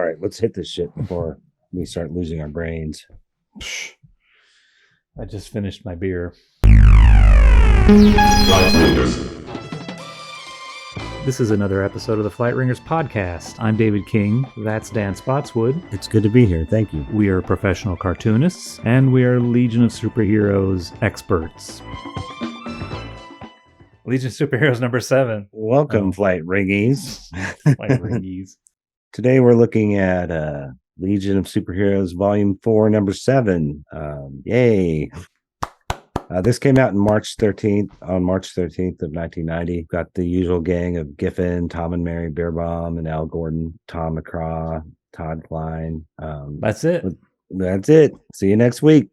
right, let's hit this shit before we start losing our brains. I just finished my beer. This is another episode of the Flight Ringers podcast. I'm David King. That's Dan Spottswood. It's good to be here. Thank you. We are professional cartoonists, and we are Legion of Superheroes experts. Legion of Superheroes number 7. Welcome, Flight Ringies. Flight Ringies. Today we're looking at Legion of Superheroes Volume 4, number 7. Yay. This came out on March 13th of 1990. Got the usual gang of Giffen, Tom and Mary Bierbaum, and Al Gordon, Tom McCraw, Todd Klein. That's it. That's it. See you next week.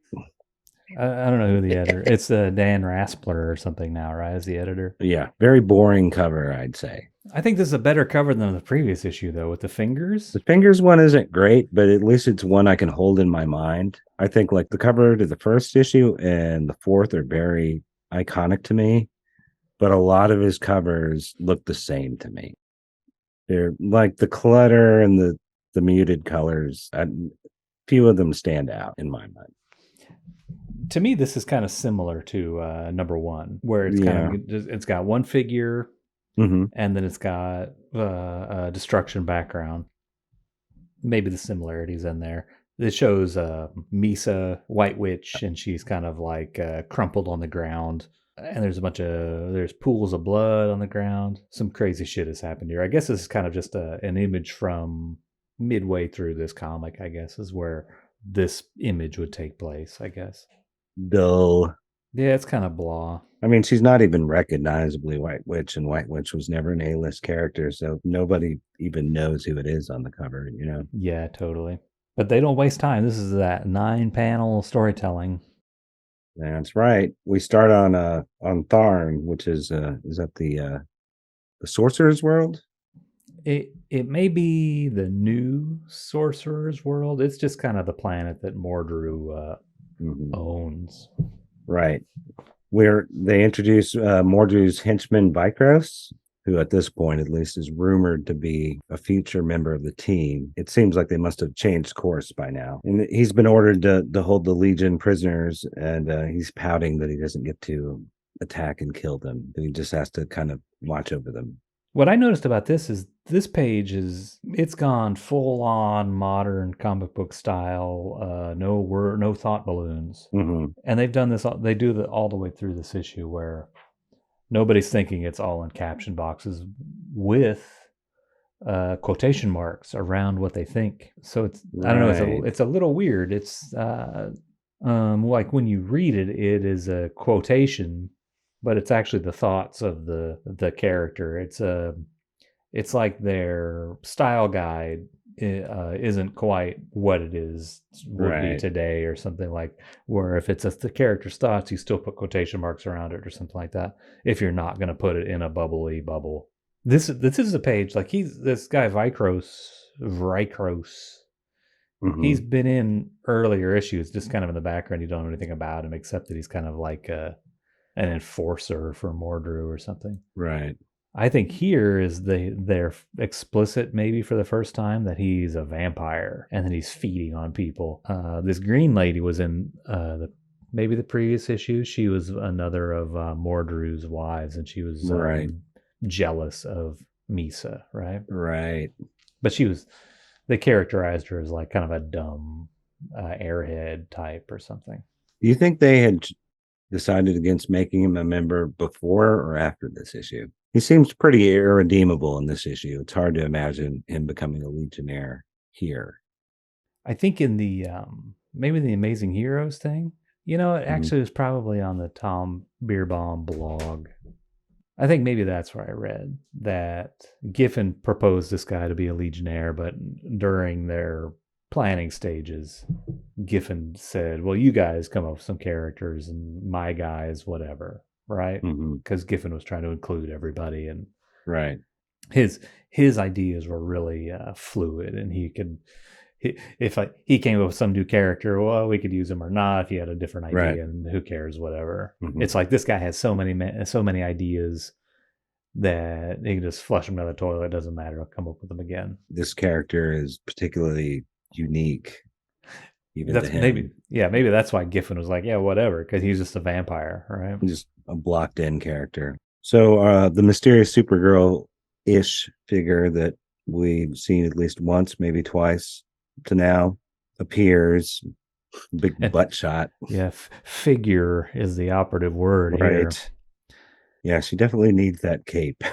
I don't know who the editor. It's Dan Raspler or something now, right? As the editor. Yeah, very boring cover, I'd say. I think this is a better cover than the previous issue, though, with the fingers. The fingers one isn't great, but at least it's one I can hold in my mind. I think like the cover to the first issue and the fourth are very iconic to me, but a lot of his covers look the same to me. They're like the clutter and the muted colors. Few of them stand out in my mind. To me, this is kind of similar to number 1, where it's it's got one figure, and then it's got a destruction background. Maybe the similarities in there. It shows Mysa, White Witch, and she's kind of like crumpled on the ground. And there's pools of blood on the ground. Some crazy shit has happened here. I guess this is kind of just an image from midway through this comic, I guess, is where this image would take place, I guess. Dull. Yeah, it's kind of blah. I mean, she's not even recognizably White Witch, and White Witch was never an A-list character, so nobody even knows who it is on the cover, you know? Yeah, totally. But they don't waste time. This is that 9-panel storytelling. That's right. We start on Tharn, which is that the sorcerer's world? It may be the new sorcerer's world. It's just kind of the planet that Mordru owns. Right. Where they introduce Mordru's henchman Vrykos, who at this point at least is rumored to be a future member of the team. It seems like they must have changed course by now. And he's been ordered to hold the Legion prisoners, and he's pouting that he doesn't get to attack and kill them. He just has to kind of watch over them. What I noticed about this is this page it's gone full on modern comic book style. No thought balloons, and they've done this. They do all the way through this issue where nobody's thinking it's all in caption boxes with quotation marks around what they think. So it's I don't know. It's a little weird. It's like when you read it, it is a quotation, but it's actually the thoughts of the character. It's like their style guide isn't quite what it would be today, or something like where if it's the character's thoughts, you still put quotation marks around it or something like that. If you're not going to put it in a bubbly bubble, this is a page like this guy Vrykos. He's been in earlier issues, just kind of in the background. You don't know anything about him except that he's kind of like an enforcer for Mordru or something. Right. I think here is they're explicit maybe for the first time that he's a vampire and that he's feeding on people. This green lady was in maybe the previous issue. She was another of Mordru's wives, and she was jealous of Mysa, right? Right. But they characterized her as like kind of a dumb airhead type or something. Do you think they had decided against making him a member before or after this issue? He seems pretty irredeemable in this issue. It's hard to imagine him becoming a legionnaire here. I think in the maybe the Amazing Heroes thing, it actually was probably on the Tom Bierbaum blog. I think maybe that's where I read that Giffen proposed this guy to be a legionnaire, but during their planning stages, Giffen said, well, you guys come up with some characters and my guys, whatever. Right, because Giffen was trying to include everybody, and his ideas were really fluid, and if he came up with some new character, well, we could use him or not. If he had a different idea, and who cares, whatever. It's like this guy has so many ideas, that he can just flush them down the toilet. It doesn't matter. I'll come up with them again. This character is particularly unique, even That's to him. maybe that's why Giffen was like, yeah, whatever, because he's just a vampire, right? Just a blocked in character. So the mysterious Supergirl-ish figure that we've seen at least once, maybe twice to now, appears. Big butt shot. Yeah, figure is the operative word here. Yeah, she definitely needs that cape.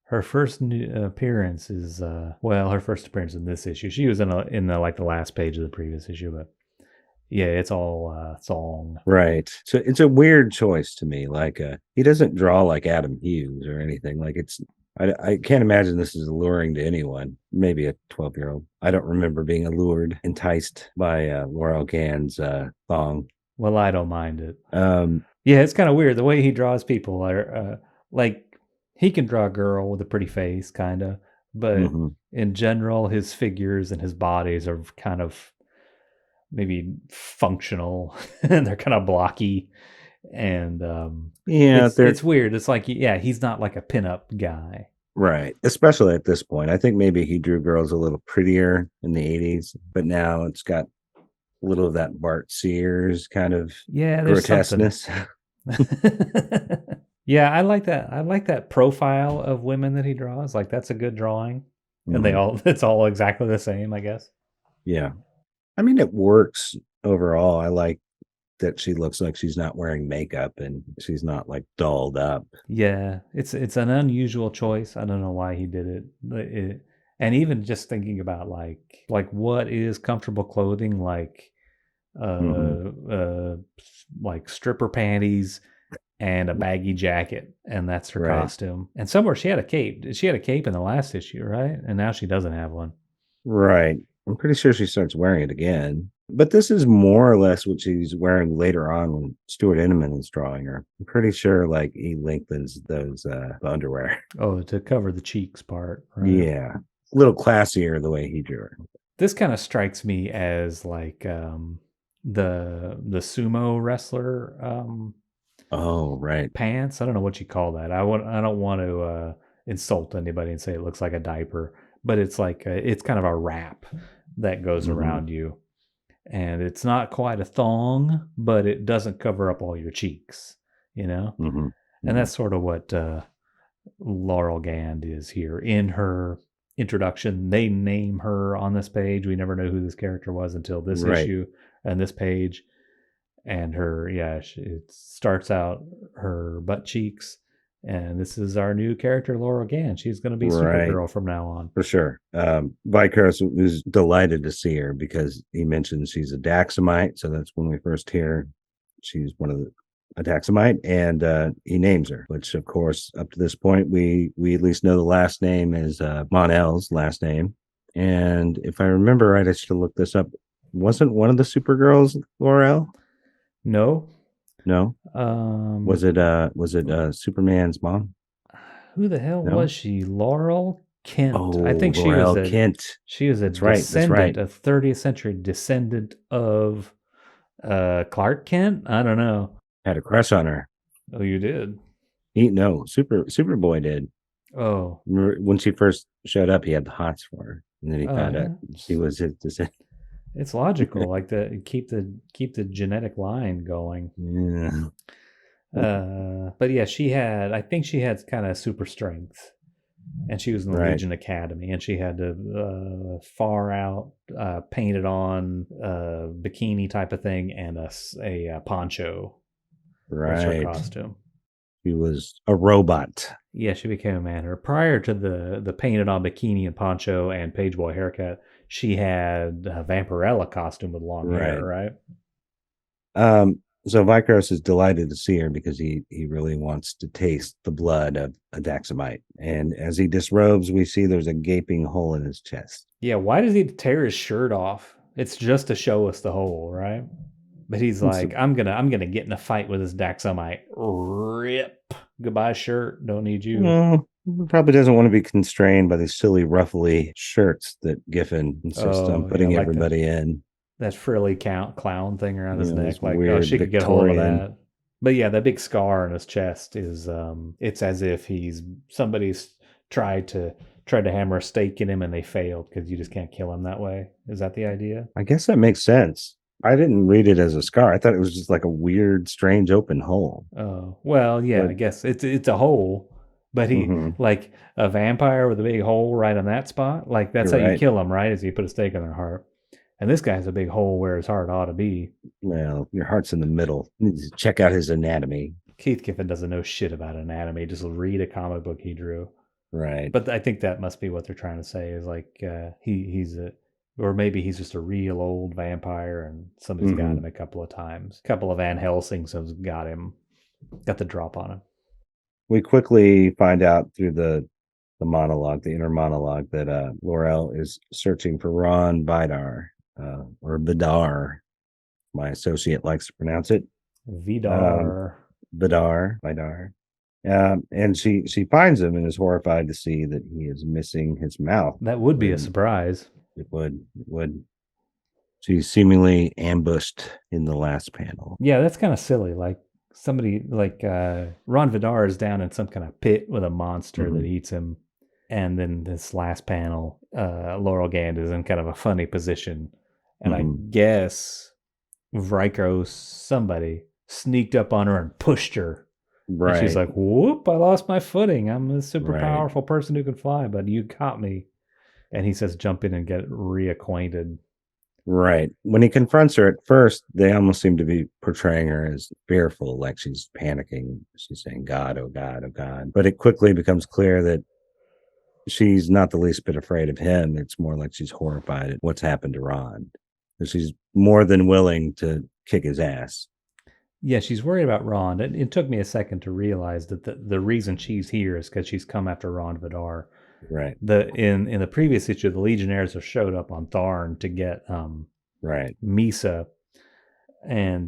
Her first appearance is her first appearance in this issue. She was in the last page of the previous issue, but yeah, it's all song. Right. So it's a weird choice to me. Like he doesn't draw like Adam Hughes or anything. Like I can't imagine this is alluring to anyone. Maybe a 12-year-old. I don't remember being enticed by Laurel Gand's thong. Well, I don't mind it. Yeah, it's kind of weird the way he draws people. Are like he can draw a girl with a pretty face, kind of, but in general, his figures and his bodies are kind of maybe functional, and they're kind of blocky, and it's weird. It's like, yeah, he's not like a pinup guy, right? Especially at this point, I think maybe he drew girls a little prettier in the 80s, but now it's got a little of that Bart Sears kind of grotesqueness. Yeah, I like that. I like that profile of women that he draws. Like, that's a good drawing, and it's all exactly the same, I guess. Yeah, I mean, it works overall. I like that she looks like she's not wearing makeup and she's not like dolled up. Yeah, it's an unusual choice. I don't know why he did it. And even just thinking about like what is comfortable clothing, like like stripper panties and a baggy jacket, and that's her costume. And somewhere she had a cape. She had a cape in the last issue, right? And now she doesn't have one. Right. I'm pretty sure she starts wearing it again. But this is more or less what she's wearing later on when Stuart Inman is drawing her. I'm pretty sure like he lengthens those underwear. Oh, to cover the cheeks part, right? Yeah. A little classier the way he drew her. This kind of strikes me as like the sumo wrestler pants. I don't know what you call that. I don't want to insult anybody and say it looks like a diaper, but it's like it's kind of a wrap that goes around you, and it's not quite a thong, but it doesn't cover up all your cheeks, you know. And that's sort of what Laurel Gand is here in her introduction. They name her on this page. We never know who this character was until this issue and this page. And her, it starts out her butt cheeks. And this is our new character, Laurel Gand. She's going to be Supergirl from now on. For sure. Vrykos was delighted to see her because he mentioned she's a Daxamite. So that's when we first hear she's one of a Daxamite. And he names her, which, of course, up to this point, we at least know the last name is Mon-El's last name. And if I remember right, I should have looked this up. Wasn't one of the Supergirls Laurel? No. Was it Superman's mom? Who the hell was she? Laurel Kent. Oh, I think Laurel Kent. She was a descendant, a 30th century descendant of Clark Kent. I don't know. Had a crush on her. Oh, you did? Superboy did. Oh, when she first showed up, he had the hots for her, and then he found out she was his descendant. It's logical, like to keep the genetic line going. Yeah. But yeah, I think she had kind of super strength, and she was in the Legion Academy, and she had to far out painted on bikini type of thing and a poncho. Right. That's her costume. She was a robot. Yeah, she became a man. Prior to the painted on bikini and poncho and pageboy haircut, she had a Vampirella costume with long hair, right? So Vrykos is delighted to see her because he really wants to taste the blood of a Daxamite. And as he disrobes, we see there's a gaping hole in his chest. Yeah, why does he tear his shirt off? It's just to show us the hole, right? But he's like, I'm gonna get in a fight with this Daxamite. Rip. Goodbye, shirt. Don't need you. No, probably doesn't want to be constrained by these silly ruffly shirts that Giffen insists on putting everybody in. That frilly clown thing around his neck. Like, she could get hold of that. But yeah, that big scar on his chest is it's as if somebody's tried to hammer a stake in him and they failed because you just can't kill him that way. Is that the idea? I guess that makes sense. I didn't read it as a scar. I thought it was just like a weird, strange open hole. Oh, well, yeah, But I guess it's a hole, but he like a vampire with a big hole right on that spot. Like that's You're how you right. kill them, right? Is you put a stake in their heart. And this guy has a big hole where his heart ought to be. Well, your heart's in the middle. You need to check out his anatomy. Keith Giffen doesn't know shit about anatomy. Just read a comic book he drew. Right. But I think that must be what they're trying to say is like he's a, or maybe he's just a real old vampire and somebody's got him a couple of times. A couple of Van Helsings have got the drop on him. We quickly find out through the monologue, the inner monologue, that Laurel is searching for Rond Vidar, or Vidar. My associate likes to pronounce it. Vidar. Vidar. And she finds him and is horrified to see that he is missing his mouth. That would be a surprise. It would. She's seemingly ambushed in the last panel. Yeah, that's kind of silly. Like somebody like Rond Vidar is down in some kind of pit with a monster that eats him. And then this last panel, Laurel Gand is in kind of a funny position. And I guess Vrykos, somebody, sneaked up on her and pushed her. Right. And she's like, whoop, I lost my footing. I'm a super powerful person who can fly, but you caught me. And he says, jump in and get reacquainted. Right. When he confronts her at first, they almost seem to be portraying her as fearful, like she's panicking. She's saying, God, oh God, oh God. But it quickly becomes clear that she's not the least bit afraid of him. It's more like she's horrified at what's happened to Rond. She's more than willing to kick his ass. Yeah, she's worried about Rond. It took me a second to realize that the reason she's here is because she's come after Rond Vidar. Right. In the previous issue, the Legionnaires have showed up on Tharn to get Mysa. And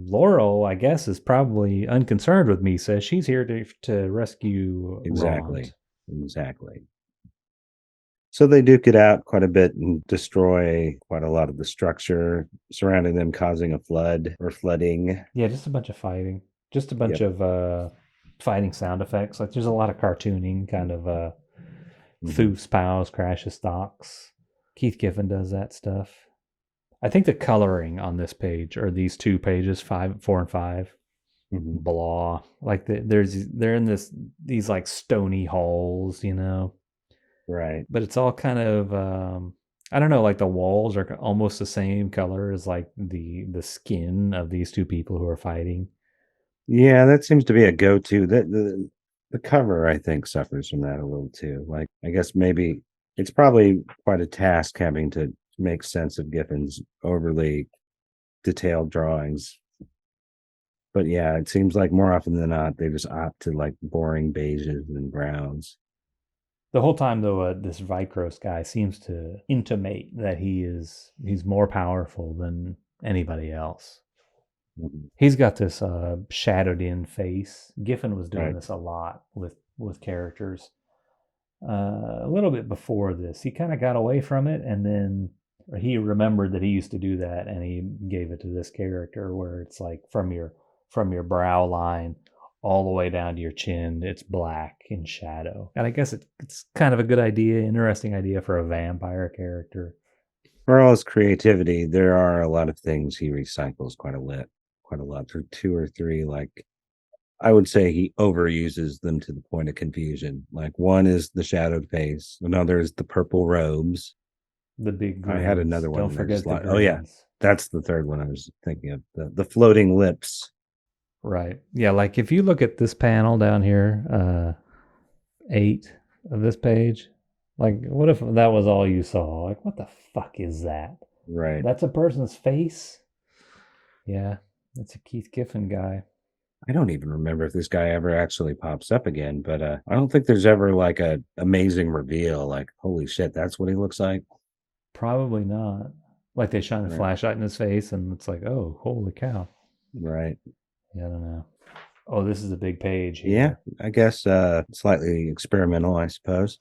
Laurel, I guess, is probably unconcerned with Mysa. She's here to rescue Rond. Exactly. So they duke it out quite a bit and destroy quite a lot of the structure surrounding them, causing a flood or flooding. Yeah, just a bunch of fighting. Just a bunch of fighting sound effects. Like there's a lot of cartooning, kind of foofs, pows, crashes, stocks. Keith Giffen does that stuff. I think the coloring on this page, or these two pages, 4 and 5, blah. Like they're in these like stony halls, you know. Right. But it's all kind of I don't know, like the walls are almost the same color as like the skin of these two people who are fighting. Yeah, that seems to be a go-to. The cover, I think, suffers from that a little too. Like, I guess maybe it's probably quite a task having to make sense of Giffen's overly detailed drawings. But yeah, it seems like more often than not, they just opt to like boring beiges and browns. The whole time, though, this Vrykos guy seems to intimate that he's more powerful than anybody else. He's got this shadowed in face. Giffen was doing this a lot with characters. A little bit before this, he kind of got away from it, and then he remembered that he used to do that, and he gave it to this character where it's like from your brow line all the way down to your chin, it's black in shadow. And I guess it's kind of a good idea, interesting idea for a vampire character. For all his creativity, there are a lot of things he recycles quite a lot. Through 2 or 3, like I would say he overuses them to the point of confusion. Like one is the shadowed face, another is the purple robes. The big greens. I had another one. Don't forget the greens. Oh yeah, that's the third one I was thinking of. The floating lips. Right. Yeah, like if you look at this panel down here, 8 of this page, like what if that was all you saw? Like what the fuck is that? Right. That's a person's face? Yeah, that's a Keith Giffen guy. I don't even remember if this guy ever actually pops up again, but I don't think there's ever like a amazing reveal, like, holy shit, that's what he looks like. Probably not. Like they shine a flashlight in his face and it's like, oh, holy cow. Right. Yeah, I don't know. Oh, this is a big page here. Yeah, I guess slightly experimental, I suppose.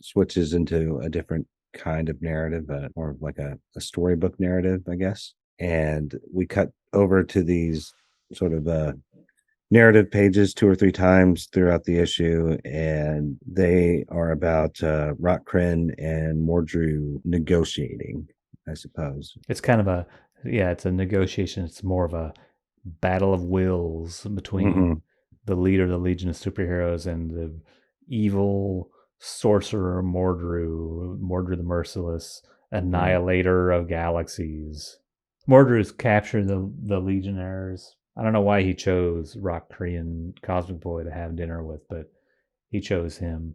Switches into a different kind of narrative, more of like a storybook narrative, I guess. And we cut over to these sort of narrative pages 2 or 3 times throughout the issue, and they are about Rockkryn and Mordru negotiating, I suppose. It's kind of it's a negotiation. It's more of a battle of wills between the leader of the Legion of Superheroes and the evil sorcerer Mordru the Merciless, annihilator of galaxies. Mordru's captured the legionnaires. I don't know why he chose Rockkryn Cosmic Boy to have dinner with, but he chose him,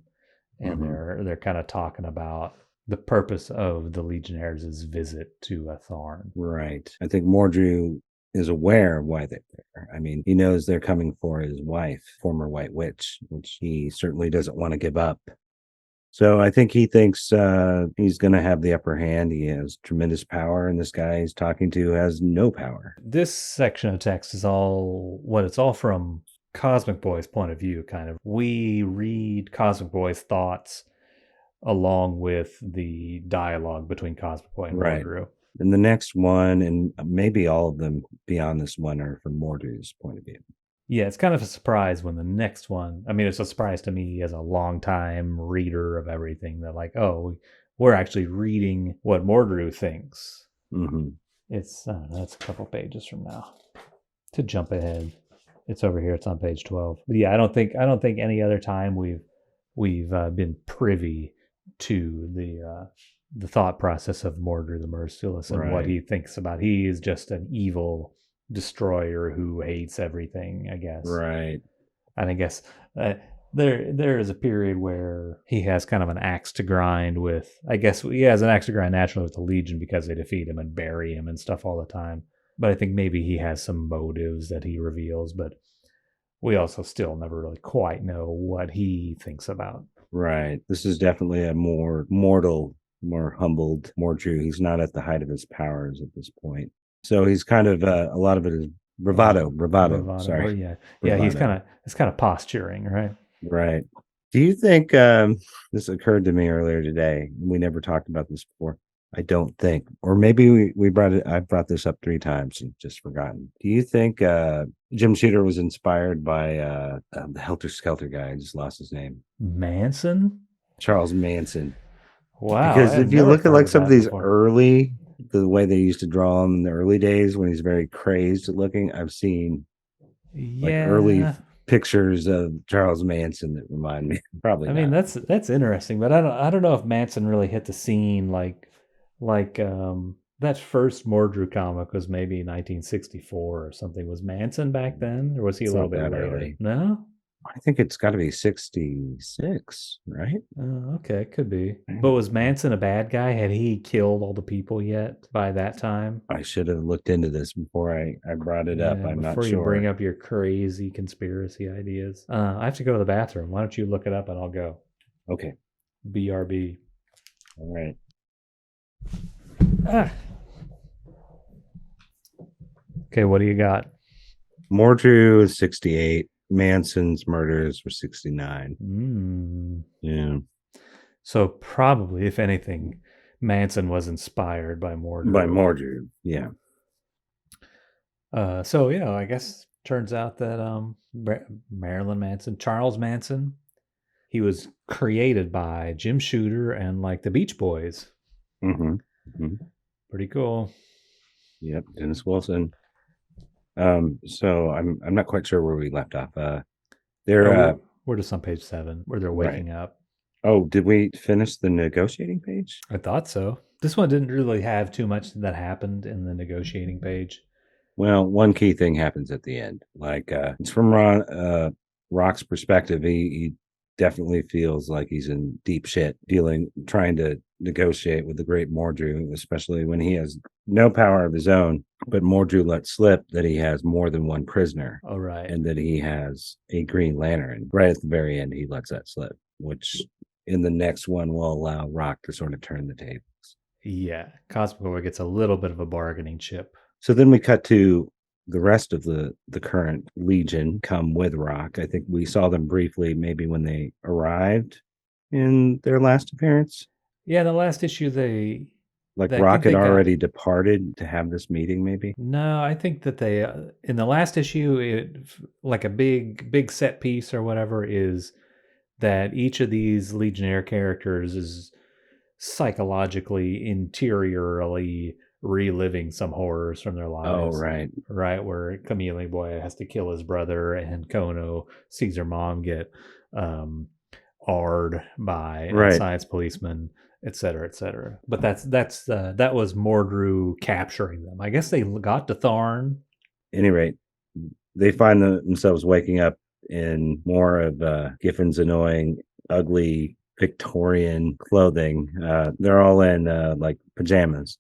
and they're kind of talking about the purpose of the legionnaires' visit to Atharn. Right. I think Mordru is aware of why they're there. I mean, he knows they're coming for his wife, former White Witch, which he certainly doesn't want to give up. So I think he thinks he's going to have the upper hand. He has tremendous power, and this guy he's talking to has no power. This section of text is it's all from Cosmic Boy's point of view, kind of. We read Cosmic Boy's thoughts along with the dialogue between Cosmic Boy and Mordru. And the next one, and maybe all of them beyond this one, are from Mordru's point of view. Yeah, it's kind of a surprise when the next one, I mean, it's a surprise to me as a longtime reader of everything that like, oh, we're actually reading what Mordru thinks. It's, that's a couple pages from now. To jump ahead, it's over here. It's on page 12. But yeah, I don't think any other time we've been privy to the thought process of Mordru the Merciless and what he thinks about. He is just an evil destroyer who hates everything, I guess. Right. And I guess there is a period where he has kind of an axe to grind with. I guess he has an axe to grind naturally with the Legion because they defeat him and bury him and stuff all the time. But I think maybe he has some motives that he reveals, but we also still never really quite know what he thinks about. Right. This is definitely a more mortal, more humbled Mordru. He's not at the height of his powers at this point. So he's kind of a lot of it is bravado. Sorry. Yeah. Bravado. He's kind of posturing, right? Right. Do you think this occurred to me earlier today? We never talked about this before. I don't think, or maybe we brought it. I brought this up 3 times and just forgotten. Do you think Jim Shooter was inspired by the Helter Skelter guy? I just lost his name. Manson. Charles Manson. Wow. Because if you look at like some of these early, the way they used to draw him in the early days when he's very crazed looking, I've seen like early pictures of Charles Manson that remind me. Probably. I mean, that's interesting, but I don't know if Manson really hit the scene like that first Mordru comic was maybe 1964 or something. Was Manson back then, or was he a little bit later? Early. No, I think it's got to be 66, right? Okay, could be. But was Manson a bad guy? Had he killed all the people yet by that time? I should have looked into this before I brought it up. I'm not sure. Before you bring up your crazy conspiracy ideas. I have to go to the bathroom. Why don't you look it up and I'll go. Okay. BRB. All right. Okay, what do you got? Mordru is 68. Manson's murders were 69. Yeah. So probably, if anything, Manson was inspired by Mordru. By Mordru, yeah. So yeah, I guess turns out that Charles Manson, he was created by Jim Shooter and like the Beach Boys. Pretty cool. Yep, Dennis Wilson. So I'm not quite sure where we left off. We're just on page 7 where they're waking up. Oh, did we finish the negotiating page? I thought so. This one didn't really have too much that happened in the negotiating page. Well, one key thing happens at the end. Like it's from Rock's perspective. He definitely feels like he's in deep shit, trying to negotiate with the great Mordru, especially when he has no power of his own. But Mordru lets slip that he has more than one prisoner. Oh, right. And that he has a Green Lantern. Right at the very end, he lets that slip, which in the next one will allow Rock to sort of turn the tables. Yeah. Cosmic Boy gets a little bit of a bargaining chip. So then we cut to the rest of the current Legion come with Rock. I think we saw them briefly maybe when they arrived in their last appearance. Yeah, the last issue they Like Rocket already departed to have this meeting, maybe? No, I think that they in the last issue, like a big set piece or whatever, is that each of these Legionnaire characters is psychologically, interiorly reliving some horrors from their lives. Oh, right. Right, where Chameleon Boy has to kill his brother, and Kono sees her mom get R'd by a science policeman, etc., etc. But that was Mordru capturing them. I guess they got to Tharn. At any rate, they find themselves waking up in more of Giffen's annoying, ugly Victorian clothing. They're all in like pajamas,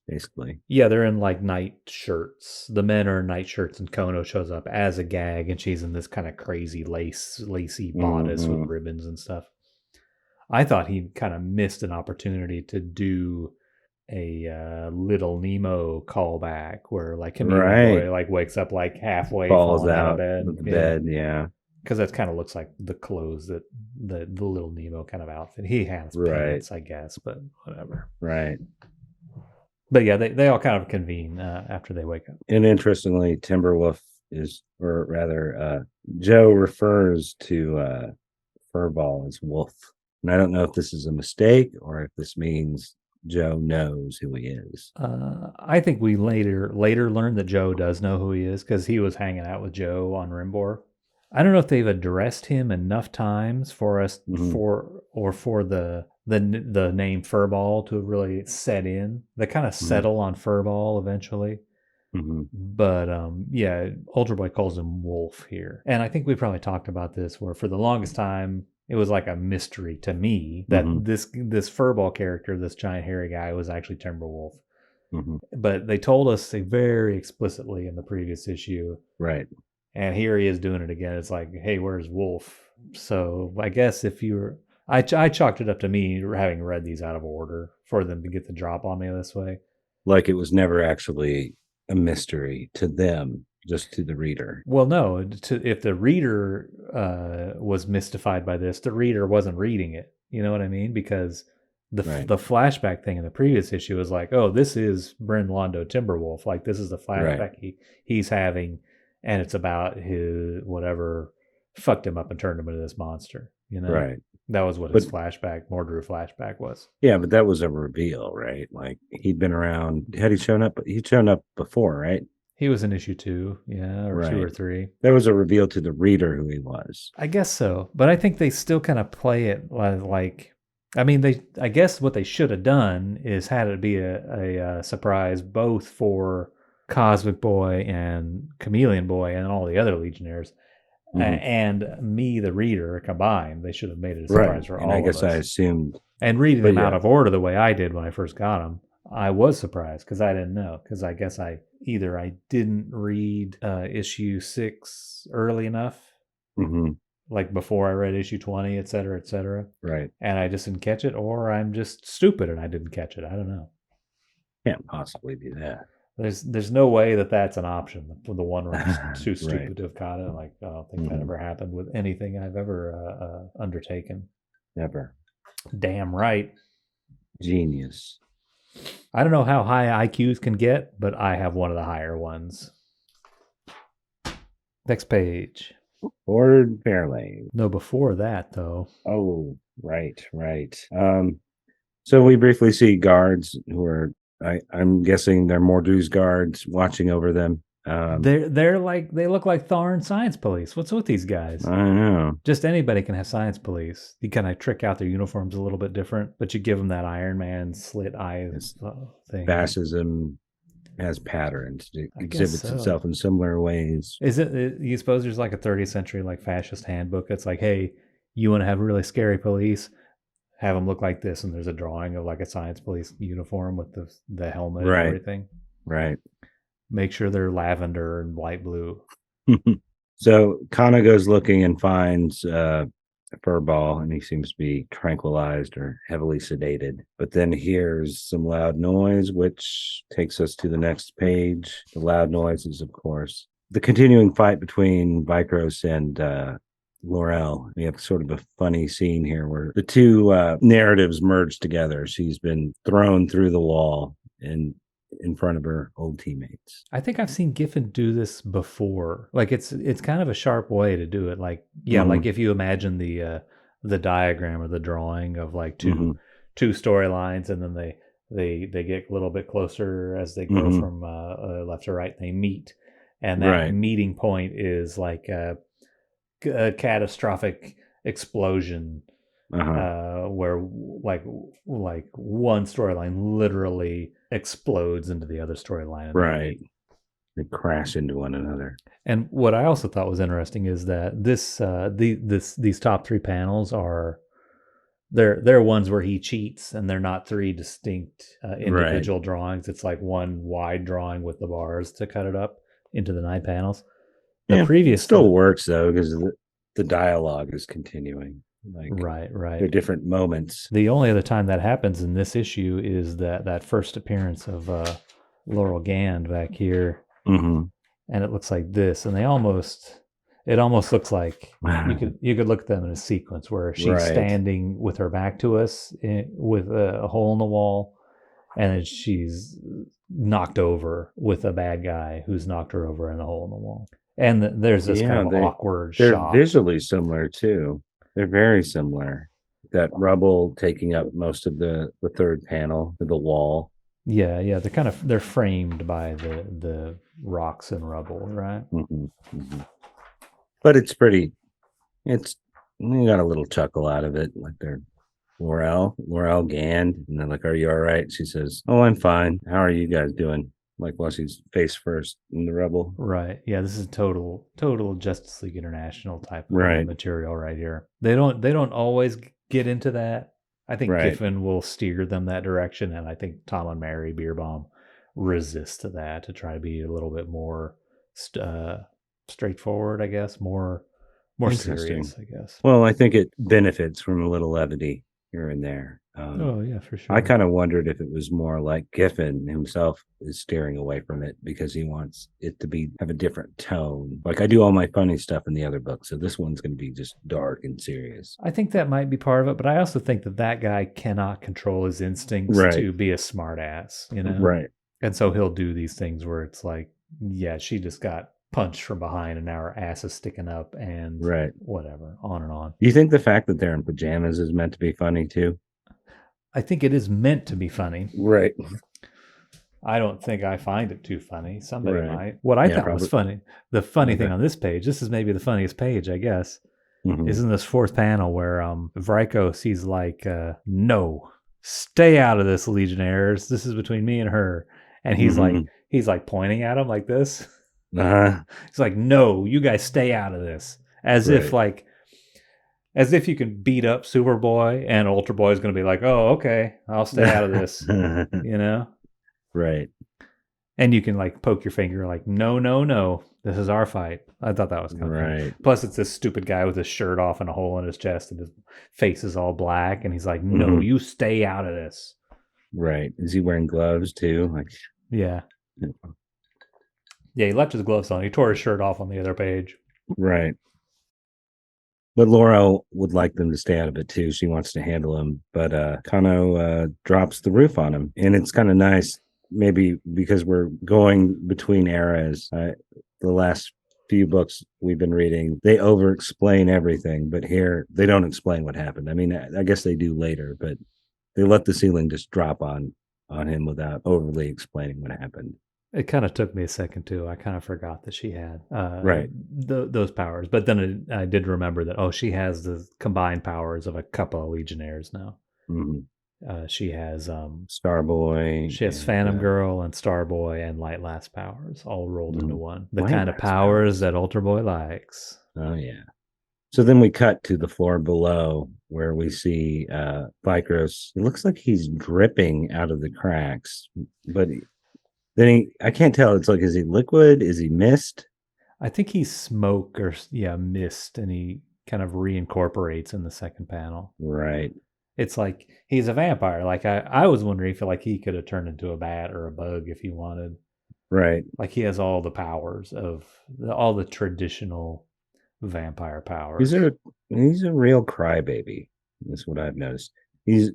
basically. Yeah, they're in like night shirts. The men are in night shirts, and Kono shows up as a gag, and she's in this kind of crazy lacy bodice with ribbons and stuff. I thought he kind of missed an opportunity to do a Little Nemo callback where like Chameleon Boy like wakes up like halfway, falls out of the bed, because that kind of looks like the clothes that the Little Nemo kind of outfit. He has pants, I guess, but whatever. Right. But yeah, they all kind of convene after they wake up. And interestingly, Timberwolf Joe refers to Furball as Wolf. And I don't know if this is a mistake or if this means Joe knows who he is. I think we later learned that Joe does know who he is because he was hanging out with Joe on Rimbor. I don't know if they've addressed him enough times for us for the name Furball to really set in. They kind of settle on Furball eventually. But yeah, Ultra Boy calls him Wolf here. And I think we probably talked about this where for the longest time it was like a mystery to me that this Furball character, this giant hairy guy, was actually Timberwolf. But they told us very explicitly in the previous issue. Right. And here he is doing it again. It's like, hey, where's Wolf? So I guess if you were... I chalked it up to me having read these out of order for them to get the drop on me this way. Like it was never actually a mystery to them, just to the reader. Well, no. If the reader was mystified by this, the reader wasn't reading it. You know what I mean? Because the flashback thing in the previous issue was like, oh, this is Bryn Londo Timberwolf. Like this is the flashback he's having, and it's about his whatever fucked him up and turned him into this monster. You know? Right. That was what his Mordru flashback was. Yeah, but that was a reveal, right? Like he'd been around. Had he shown up? He'd shown up before, right? He was in issue 2, or 2 or 3. That was a reveal to the reader who he was. I guess so, but I think they still kind of play it like. I mean, I guess what they should have done is had it be a surprise both for Cosmic Boy and Chameleon Boy and all the other Legionnaires. And me, the reader, combined. They should have made it a surprise for all of us. I guess I assumed. And reading them out of order the way I did when I first got them, I was surprised because I didn't know. Because I guess I didn't read issue 6 early enough, like before I read issue 20, et cetera, et cetera. Right. And I just didn't catch it, or I'm just stupid and I didn't catch it. I don't know. Can't possibly be that. There's no way that's an option for the one where I'm too stupid to have caught it. Like I don't think that ever happened with anything I've ever undertaken. Never. Damn right. Genius. I don't know how high IQs can get, but I have one of the higher ones. Next page. Ford Fairlane. No, before that though. Oh, right. So we briefly see guards who are. I'm guessing they're Mordru's guards watching over them. They're like they look like Tharn science police. What's with these guys? I don't know. Just anybody can have science police. You kind of trick out their uniforms a little bit different, but you give them that Iron Man slit eyes thing. Fascism has patterns. It exhibits itself in similar ways. Is it? You suppose there's like a 30th century like fascist handbook that's like, hey, you want to have really scary police? Have them look like this, and there's a drawing of like a science police uniform with the helmet and everything. Right. Make sure they're lavender and light blue. So Kana goes looking and finds Furball, and he seems to be tranquilized or heavily sedated. But then hears some loud noise, which takes us to the next page. The loud noise is, of course, the continuing fight between Vrykos and Laurel. We have sort of a funny scene here where the two narratives merge together. She's been thrown through the wall and in front of her old teammates. I think I've seen Giffen do this before. Like it's kind of a sharp way to do it. Like like if you imagine the diagram or the drawing of like two storylines, and then they get a little bit closer as they go from left to right, and they meet, and that meeting point is like a catastrophic explosion where like one storyline literally explodes into the other storyline. Right. They crash into one another. And what I also thought was interesting is that these top three panels are they're ones where he cheats, and they're not three distinct individual drawings. It's like one wide drawing with the bars to cut it up into the 9 panels. The previous still works though, because the dialogue is continuing. Like right. They're different moments. The only other time that happens in this issue is that first appearance of Laurel Gand back here, and it looks like this, and it almost looks like you could look at them in a sequence where she's standing with her back to us with a hole in the wall, and then she's knocked over with a bad guy who's knocked her over in the hole in the wall. And there's this kind of awkward shot. They're visually similar too. They're very similar. That rubble taking up most of the third panel of the wall. Yeah. They're framed by the rocks and rubble, right? But it's pretty. You got a little chuckle out of it, like they're Laurel Gand, and they're like, "Are you all right?" She says, "Oh, I'm fine. How are you guys doing?" Like while she's face first in the rubble. Right. Yeah, this is total Justice League International type of material right here. They don't always get into that. I think Giffen will steer them that direction, and I think Tom and Mary Bierbaum resist that to try to be a little bit more straightforward, I guess, more serious, I guess. Well, I think it benefits from a little levity here and there. For sure. I kind of wondered if it was more like Giffen himself is steering away from it because he wants it to have a different tone. Like I do all my funny stuff in the other book, so this one's going to be just dark and serious. I think that might be part of it, but I also think that guy cannot control his instincts to be a smart ass, Right. And so he'll do these things where it's like, yeah, she just got punched from behind and now her ass is sticking up and whatever, on and on. Do you think the fact that they're in pajamas is meant to be funny too? I think it is meant to be funny. Right. I don't think I find it too funny. Somebody might. What I thought was funny, the funny thing on this page, this is maybe the funniest page, I guess, is in this 4th panel where Vrykos, he's like, no, stay out of this, Legionnaires. This is between me and her. And he's like pointing at him like this. He's like, no, you guys stay out of this. As if you can beat up Superboy and Ultra Boy is going to be like, oh, okay, I'll stay out of this, Right. And you can like poke your finger like, no, this is our fight. I thought that was kind of funny. Plus it's this stupid guy with his shirt off and a hole in his chest and his face is all black. And he's like, no, you stay out of this. Right. Is he wearing gloves too? Like, yeah, he left his gloves on. He tore his shirt off on the other page. Right. But Laurel would like them to stay out of it too. She wants to handle him, but Kano drops the roof on him, and it's kind of nice. Maybe because we're going between eras. The last few books we've been reading, they over-explain everything, but here they don't explain what happened. I mean, I guess they do later, but they let the ceiling just drop on him without overly explaining what happened. It kind of took me a second too. I kind of forgot that she had those powers, but then I did remember that she has the combined powers of a couple of Legionnaires now. She has Starboy. She has Phantom Girl and Starboy and Light Last powers all rolled into one. The kind of powers that Ultra Boy likes. Oh yeah. So then we cut to the floor below where we see Vrykos. It looks like he's dripping out of the cracks, but then I can't tell. It's like, is he liquid? Is he mist? I think he's smoke or mist, and he kind of reincorporates in the second panel. Right. It's like he's a vampire. Like I was wondering if like he could have turned into a bat or a bug if he wanted. Right. Like he has all the powers of all the traditional vampire powers. He's a real crybaby. That's what I've noticed. He's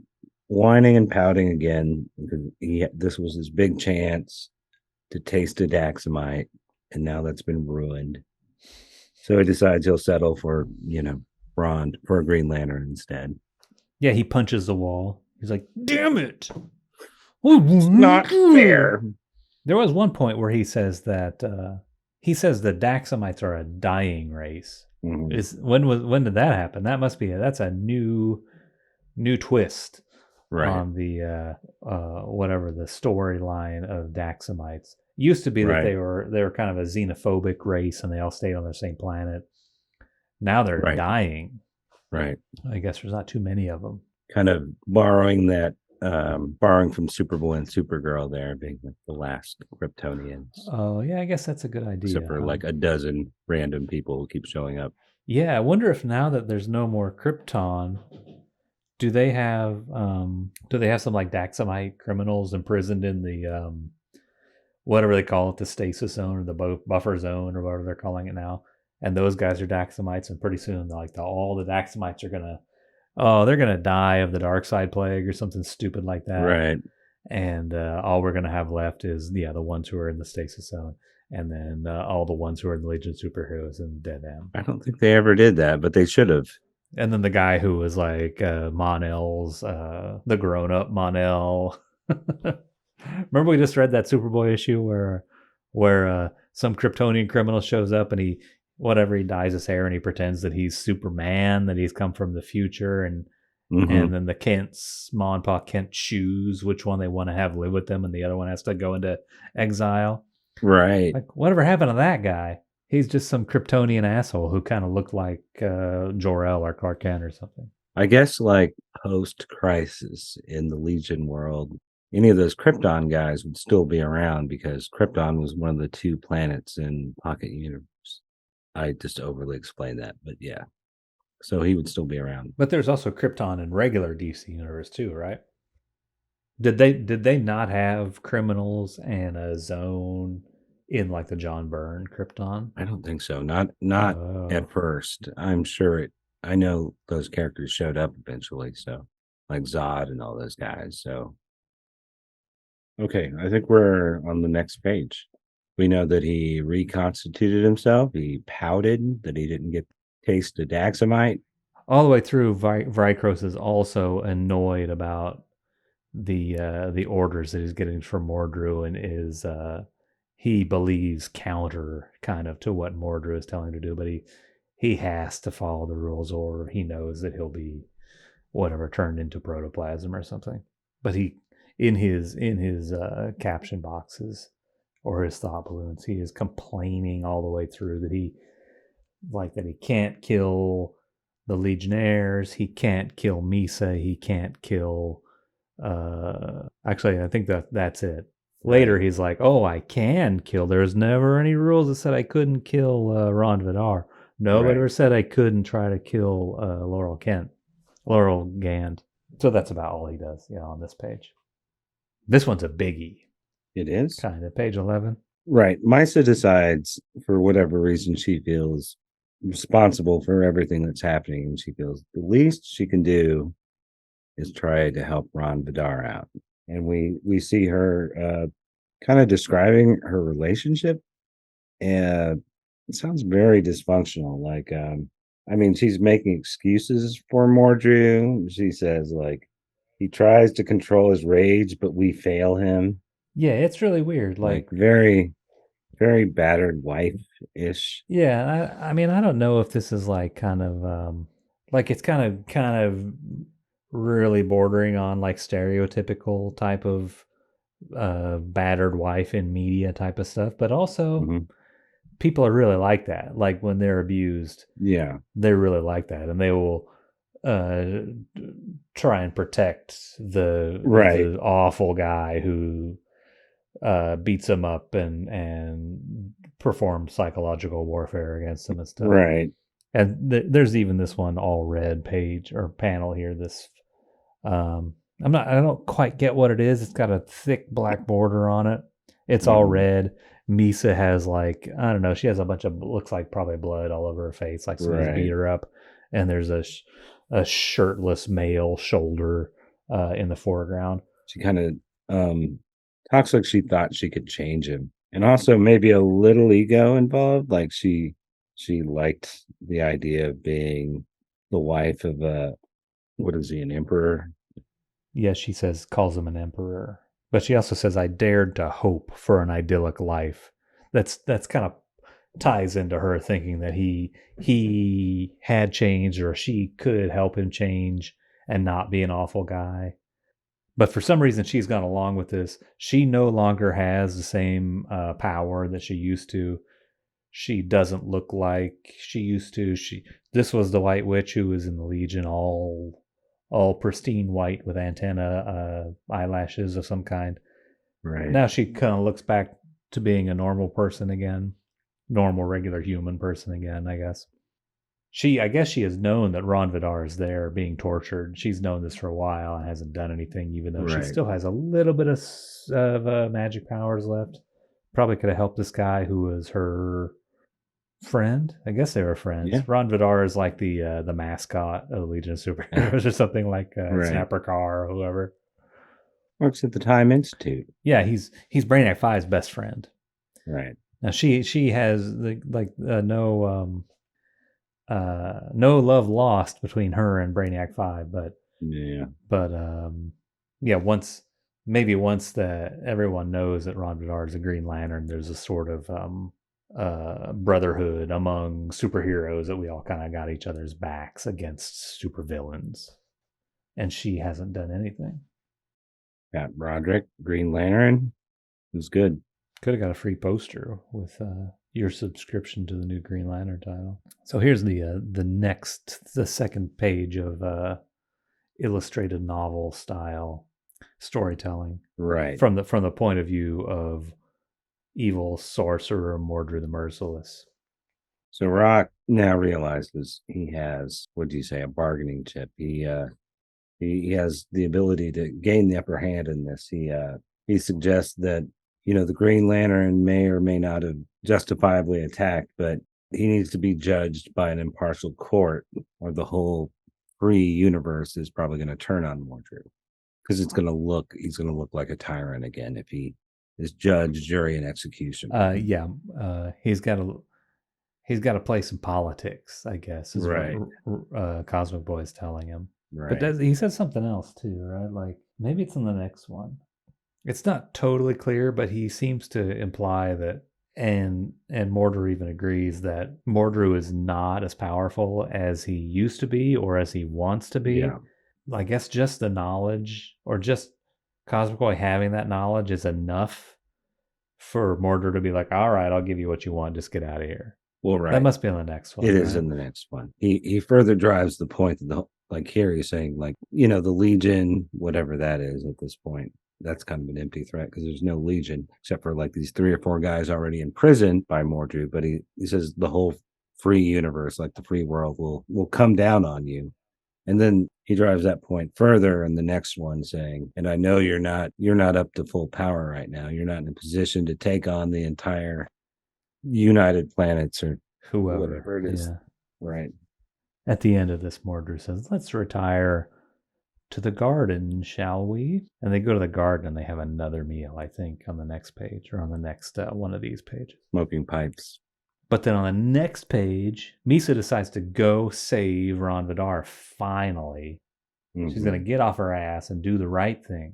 whining and pouting again because this was his big chance to taste a Daxamite, and now that's been ruined. So he decides he'll settle for, Rond, for a Green Lantern instead. Yeah, he punches the wall. He's like, damn it. It's not fair. There was one point where he says that the Daxamites are a dying race. Mm-hmm. When did that happen? That must be that's a new twist on the whatever the storyline of Daxamites. Used to be that they were kind of a xenophobic race and they all stayed on the same planet. Now they're dying. Right. I guess there's not too many of them. Kind of borrowing from Superboy and Supergirl there, being the last Kryptonians. Oh, yeah, I guess that's a good idea. Except for like a dozen random people who keep showing up. Yeah, I wonder if now that there's no more Krypton, do they have some like Daxamite criminals imprisoned in the whatever they call it, the stasis zone or the buffer zone or whatever they're calling it now? And those guys are Daxamites, and pretty soon all the Daxamites are they're gonna die of the dark side plague or something stupid like that. Right. And all we're gonna have left is the ones who are in the stasis zone, and then all the ones who are in the Legion of Superheroes and Dead End. I don't think they ever did that, but they should have. And then the guy who was like Mon-El's, the grown-up Mon-El. Remember we just read that Superboy issue where some Kryptonian criminal shows up and he dyes his hair and he pretends that he's Superman, that he's come from the future, and then the Ma and Pa Kent choose which one they want to have live with them, and the other one has to go into exile. Right. Like, whatever happened to that guy? He's just some Kryptonian asshole who kind of looked like Jor-El or Clark Kent or something. I guess like post-crisis in the Legion world, any of those Krypton guys would still be around because Krypton was one of the 2 planets in Pocket Universe. I just overly explained that, but yeah. So he would still be around. But there's also Krypton in regular DC Universe too, right? Did they not have criminals and a zone in like the John Byrne Krypton? I don't think so. Not at first. I'm sure I know those characters showed up eventually, so like Zod and all those guys. So okay, I think we're on the next page. We know that he reconstituted himself. He pouted that he didn't get taste of Daxamite. All the way through, Vrykos is also annoyed about the orders that he's getting from Mordru, and he believes counter kind of to what Mordru is telling him to do, but he has to follow the rules, or he knows that he'll be whatever turned into protoplasm or something. But he in his caption boxes or his thought balloons, he is complaining all the way through that he can't kill the legionnaires, he can't kill Mysa, he can't kill actually I think that's it. Later he's like, oh, I can kill. There's never any rules that said I couldn't kill Rond Vidar. Nobody ever said I couldn't try to kill Laurel Gand. So that's about all he does, on this page. This one's a biggie. It is? Kind of, page 11. Right. Mysa decides, for whatever reason, she feels responsible for everything that's happening, and she feels the least she can do is try to help Rond Vidar out. And we see her kind of describing her relationship, and it sounds very dysfunctional. Like, she's making excuses for Mordru. She says, like, he tries to control his rage, but we fail him. Yeah, it's really weird. Like very, very battered wife-ish. Yeah, I don't know if this is like kind of like it's kind of really bordering on like stereotypical type of battered wife in media type of stuff, but also people are really like that. Like when they're abused, they're really like that, and they will try and protect the awful guy who beats them up and performs psychological warfare against them and stuff. Right. And there's even this one all red page or panel here. This I don't quite get what it is. It's got a thick black border on it, It's all red. Mysa has like, I don't know, she has a bunch of, looks like probably blood all over her face, like somebody's beat her up. And there's a shirtless male shoulder in the foreground. She kind of talks like she thought she could change him. And also maybe a little ego involved. Like she liked the idea of being the wife of what is he, an emperor? Yeah, she calls him an emperor. But she also says, I dared to hope for an idyllic life. That's kind of ties into her thinking that he had changed, or she could help him change and not be an awful guy. But for some reason, she's gone along with this. She no longer has the same power that she used to. She doesn't look like she used to. This was the White Witch who was in the Legion, all pristine white with antenna eyelashes of some kind. Right. Now she kind of looks back to being a normal person again. Normal, regular human person again, I guess. I guess she has known that Rond Vidar is there being tortured. She's known this for a while and hasn't done anything, even though she still has a little bit of magic powers left. Probably could have helped this guy who was her friend. I guess they were friends. Yeah. Rond Vidar is like the mascot of the Legion of Superheroes or something, like Snapper Carr or whoever. Works at the Time Institute. Yeah, he's Brainiac 5's best friend. Right. Now she has no love lost between her and Brainiac 5, but once that everyone knows that Rond Vidar is a Green Lantern, there's a sort of brotherhood among superheroes that we all kind of got each other's backs against supervillains, and she hasn't done anything. Got Roderick, Green Lantern. It was good. Could have got a free poster with your subscription to the new Green Lantern title. So here's the second page of illustrated novel style storytelling. Right. From the point of view of evil sorcerer Mordru the Merciless. So Rock now realizes he has, what do you say, a bargaining chip. He has the ability to gain the upper hand in this. He suggests that, the Green Lantern may or may not have justifiably attacked, but he needs to be judged by an impartial court, or the whole free universe is probably going to turn on Mordru, because he's going to look like a tyrant again if he is judge, jury, and execution. He's got to play some politics, I guess, is what Cosmic Boy is telling him. Right. But he says something else too, right? Like maybe it's in the next one. It's not totally clear, but he seems to imply that, and Mordru even agrees that Mordru is not as powerful as he used to be or as he wants to be. Yeah. I guess just the knowledge, or just Cosmic Boy having that knowledge, is enough for Mordru to be like, all right, I'll give you what you want, just get out of here. Well, right. That must be in the next one. It is in the next one. He further drives the point that like here he's saying, like, the Legion, whatever that is at this point, that's kind of an empty threat because there's no Legion except for like these 3 or 4 guys already in prison by Mordru. But he says the whole free universe, like the free world, will come down on you. And then he drives that point further in the next one, saying, and I know you're not up to full power right now. You're not in a position to take on the entire United Planets or whatever it is. Yeah. Right. At the end of this, Mordru says, let's retire to the garden, shall we? And they go to the garden and they have another meal, I think, on the next page, or on the next one of these pages. Smoking pipes. But then on the next page, Mysa decides to go save Rond Vidar finally. Mm-hmm. She's going to get off her ass and do the right thing.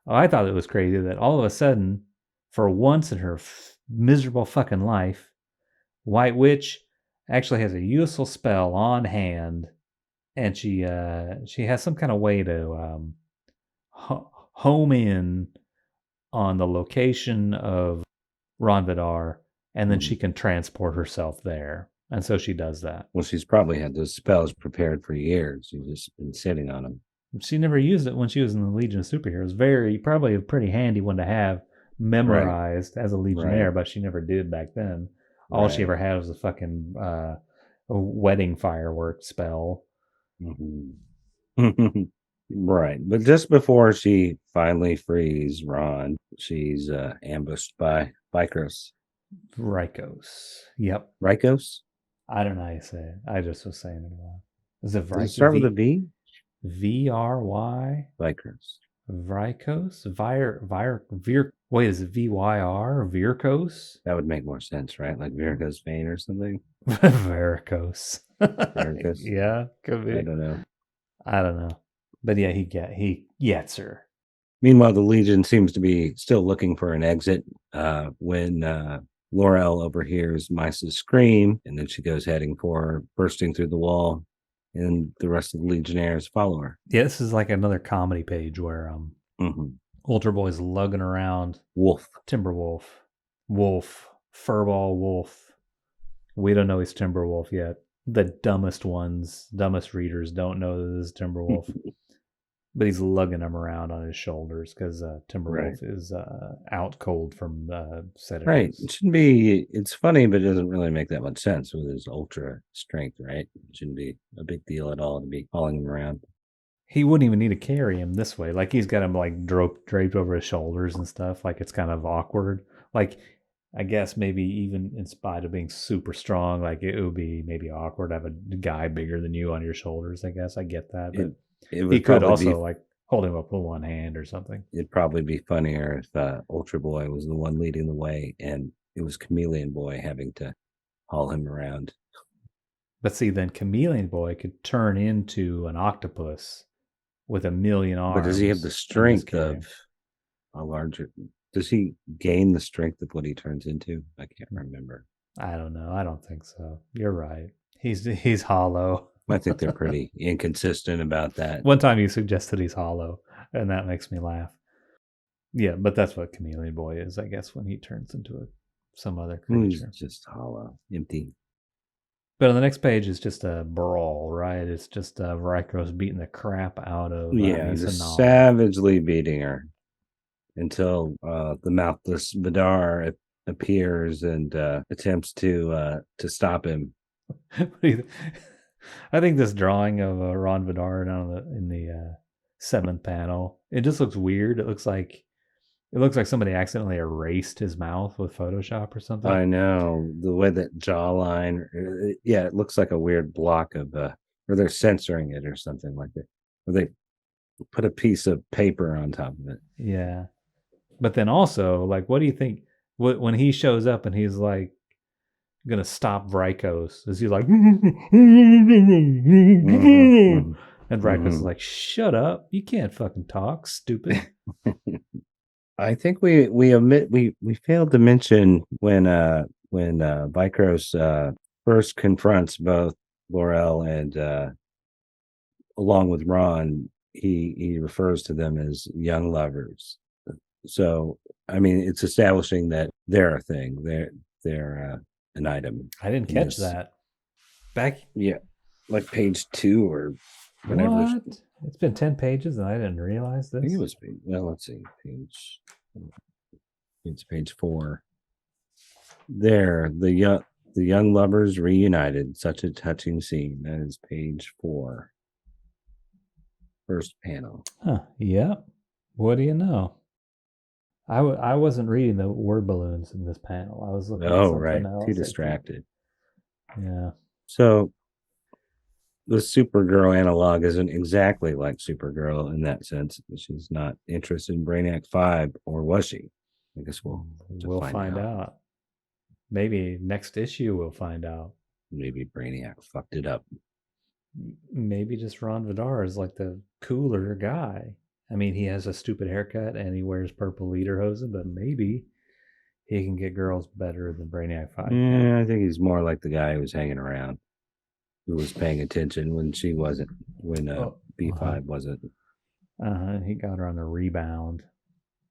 Oh, I thought it was crazy that all of a sudden, for once in her miserable fucking life, White Witch actually has a useful spell on hand, and she has some kind of way to home in on the location of Rond Vidar, and then she can transport herself there. And so she does that. Well, she's probably had those spells prepared for years. She's just been sitting on them. She never used it when she was in the Legion of Superheroes. Probably a pretty handy one to have memorized as a legionnaire, but she never did back then. All she ever had was a fucking a wedding fireworks spell. Mm-hmm. Right. But just before she finally frees Ron, she's ambushed by Vrykos. Vrykos. Yep. Vrykos? I don't know how you say it. I just was saying it wrong. Is it Does it start with a V? V-R-Y? Vrykos. Vrykos? Wait, is it V-Y-R? Virkos? That would make more sense, right? Like Varicose vein or something? Varicose. Varicose? Yeah, could be. I don't know. I don't know. But yeah, he gets her. Meanwhile, the Legion seems to be still looking for an exit when Laurel overhears Mysa's scream, and then she goes heading for her, bursting through the wall, and the rest of the Legionnaires follow her. Yeah, this is like another comedy page where Ultra Boy's lugging around Timberwolf, Wolf, Furball Wolf. We don't know he's Timberwolf yet. The dumbest readers don't know that this is Timberwolf. But he's lugging him around on his shoulders because Timberwolf is out cold from sedatives. Right. It shouldn't be, it's funny, but it doesn't really make that much sense with his ultra strength, right? It shouldn't be a big deal at all to be hauling him around. He wouldn't even need to carry him this way. Like he's got him like draped over his shoulders and stuff. Like it's kind of awkward. Like I guess maybe even in spite of being super strong, like it would be maybe awkward to have a guy bigger than you on your shoulders. I guess I get that, but he could also like hold him up with one hand or something. It'd probably be funnier if Ultra Boy was the one leading the way and it was Chameleon Boy having to haul him around. But see, then Chameleon Boy could turn into an octopus with a million arms. But does he have the strength of a larger? Does he gain the strength of what he turns into? I can't remember. I don't know. I don't think so. You're right. He's hollow. I think they're pretty inconsistent about that. One time you suggested he's hollow, and that makes me laugh. Yeah, but that's what Chameleon Boy is, I guess, when he turns into some other creature. He's just hollow, empty. But on the next page is just a brawl, right? It's just Vrykos beating the crap out of Mysa Nal. Savagely beating her until the mouthless Vidar appears and attempts to stop him. I think this drawing of Rond Vidar in the 7th panel, it just looks weird. It looks like somebody accidentally erased his mouth with Photoshop or something. I know the way that jawline. Yeah, it looks like a weird block of, or they're censoring it or something like that. Or they put a piece of paper on top of it. Yeah, but then also, like, what do you think? When he shows up and he's like gonna stop Vrykos, is he like? And Vrykos is like, "Shut up! You can't fucking talk, stupid." I think we failed to mention when Vrykos first confronts both Laurel and along with Ron, he refers to them as young lovers. So I mean, it's establishing that they're a thing. They're an item. I didn't catch that. Like page 2 or whatever. What? It's been 10 pages and I didn't realize this. I think it was let's see, it's page 4. There, the young lovers reunited. Such a touching scene. That is page 4. First panel. Huh. Yeah. What do you know? I wasn't reading the word balloons in this panel. I was looking at something else. Too distracted. Yeah. So the Supergirl analog isn't exactly like Supergirl in that sense. She's not interested in Brainiac 5, or was she? I guess we'll find out. Maybe next issue we'll find out. Maybe Brainiac fucked it up. Maybe just Rond Vidar is like the cooler guy. I mean, he has a stupid haircut and he wears purple lederhosen, but maybe he can get girls better than Brainiac 5. Yeah, I think he's more like the guy who was hanging around, who was paying attention when she wasn't, when B5 wasn't. He got her on the rebound.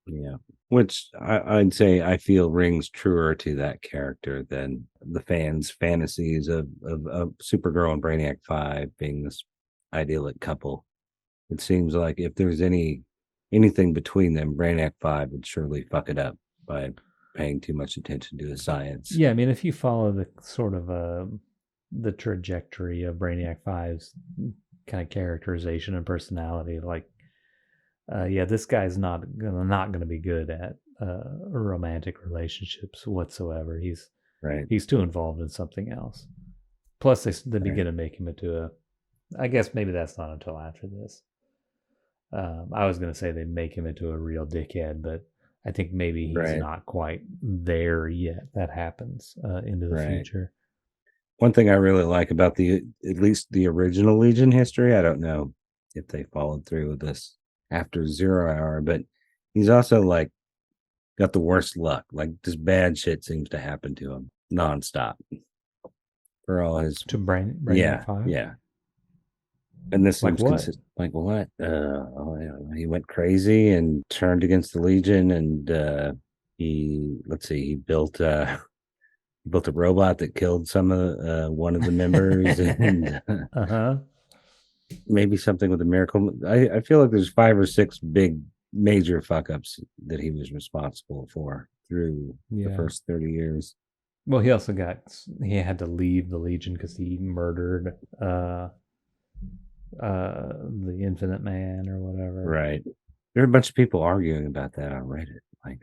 Yeah, which I'd say I feel rings truer to that character than the fans' fantasies of Supergirl and Brainiac 5 being this idyllic couple. It seems like if there's anything between them, Brainiac 5 would surely fuck it up by paying too much attention to the science. Yeah, I mean, if you follow the sort of the trajectory of Brainiac 5's kind of characterization and personality. Like, this guy's not gonna be good at romantic relationships whatsoever. He's too involved in something else. Plus, they begin to make him into a. I guess maybe that's not until after this. I was going to say they make him into a real dickhead, but I think maybe he's not quite there yet. That happens into the future. One thing I really like about at least the original Legion history, I don't know if they followed through with this after 0 Hour, but he's also like got the worst luck. Like just bad shit seems to happen to him nonstop for all his Brainiac 5? Yeah. And this like what? Like what? He went crazy and turned against the Legion, and he built a robot that killed one of the members, and maybe something with a miracle. I feel like there's 5 or 6 big major fuck ups that he was responsible for through the first 30 years. Well, he also had to leave the Legion because he murdered the Infinite Man or whatever. Right. There are a bunch of people arguing about that on Reddit. Like,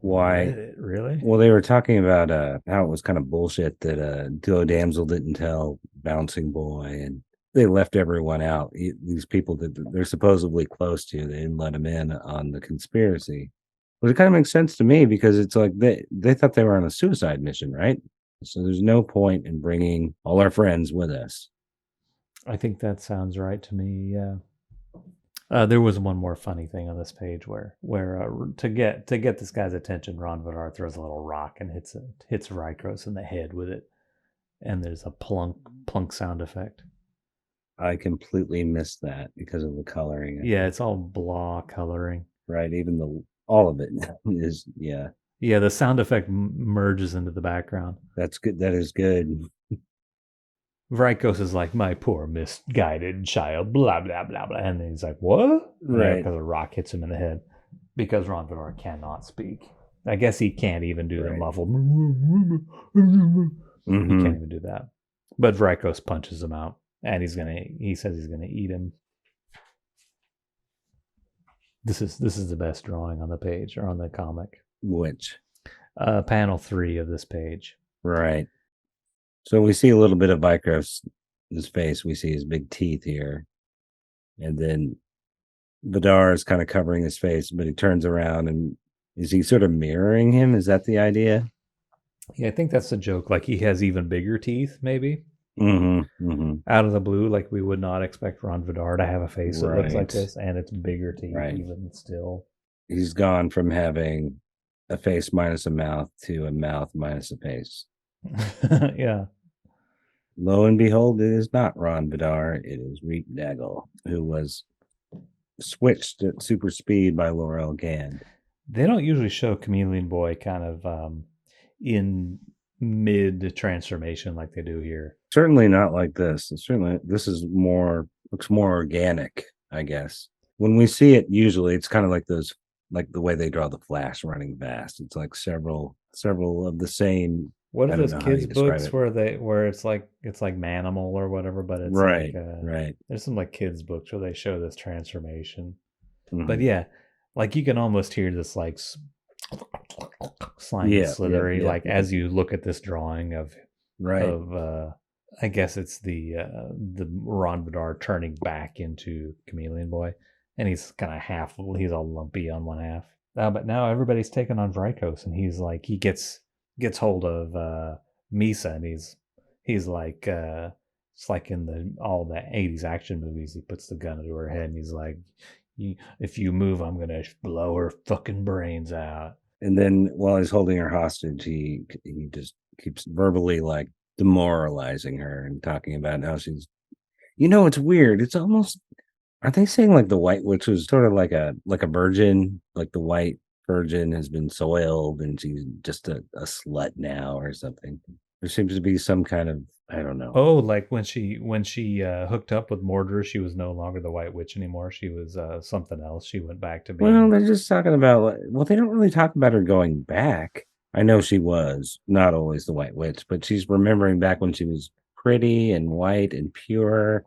why? Reddit, really? Well, they were talking about how it was kind of bullshit that Duo Damsel didn't tell Bouncing Boy, and they left everyone out. These people that they're supposedly close to, they didn't let them in on the conspiracy. But it kind of makes sense to me because it's like they thought they were on a suicide mission, right? So there's no point in bringing all our friends with us. I think that sounds right to me. Yeah. There was one more funny thing on this page where to get this guy's attention, Rond Vidar throws a little rock and hits Vrykos in the head with it, and there's a plunk sound effect. I completely missed that because of the coloring. Yeah, it's all blah coloring. Right, even all of it is Yeah, the sound effect merges into the background. That's good. That is good. Vrykos is like, my poor misguided child, blah, blah, blah, blah. And then he's like, what? Right. Because a rock hits him in the head. Because Rond Vidar cannot speak. I guess he can't even do the muffled. He can't even do that. But Vrykos punches him out. And he says he's going to eat him. This is the best drawing on the page, or on the comic. Which? Panel 3 of this page. Right. So we see a little bit of Vrykos' face. We see his big teeth here. And then Vidar is kind of covering his face, but he turns around, and is he sort of mirroring him? Is that the idea? Yeah, I think that's the joke. Like he has even bigger teeth, maybe. Out of the blue, like we would not expect Rond Vidar to have a face that looks like this, and it's bigger teeth even still. He's gone from having a face minus a mouth to a mouth minus a face. Yeah. Lo and behold, it is not Rond Vidar. It is Reek Daggle, who was switched at super speed by Laurel Gand. They don't usually show Chameleon Boy kind of in mid transformation like they do here. Certainly not like this. This is looks more organic, I guess. When we see it, usually it's kind of like those, like the way they draw the Flash running fast. It's like several of the same. What are those kids' books where it's like Manimal or whatever, but it's right. There's some like kids' books where they show this transformation. But yeah, like you can almost hear this like slimy slithery, like as you look at this drawing of I guess it's the Rond Vidar turning back into Chameleon Boy, and he's kind of he's all lumpy on one half. But now everybody's taking on Vrykos, and he's like he gets hold of Mysa, and he's like it's like in all the 80s action movies. He puts the gun to her head, and he's like, if you move, I'm gonna blow her fucking brains out. And then while he's holding her hostage, he just keeps verbally like demoralizing her and talking about how she's, it's weird. It's almost, are they saying like the White Witch was sort of like a virgin, like the White Virgin has been soiled and she's just a slut now or something? There seems to be some kind of, I don't know. Oh, like when she hooked up with Mordru, she was no longer the White Witch anymore. She was something else. She went back to being. Well, they're just talking about. Well, they don't really talk about her going back. I know she was not always the White Witch, but she's remembering back when she was pretty and white and pure,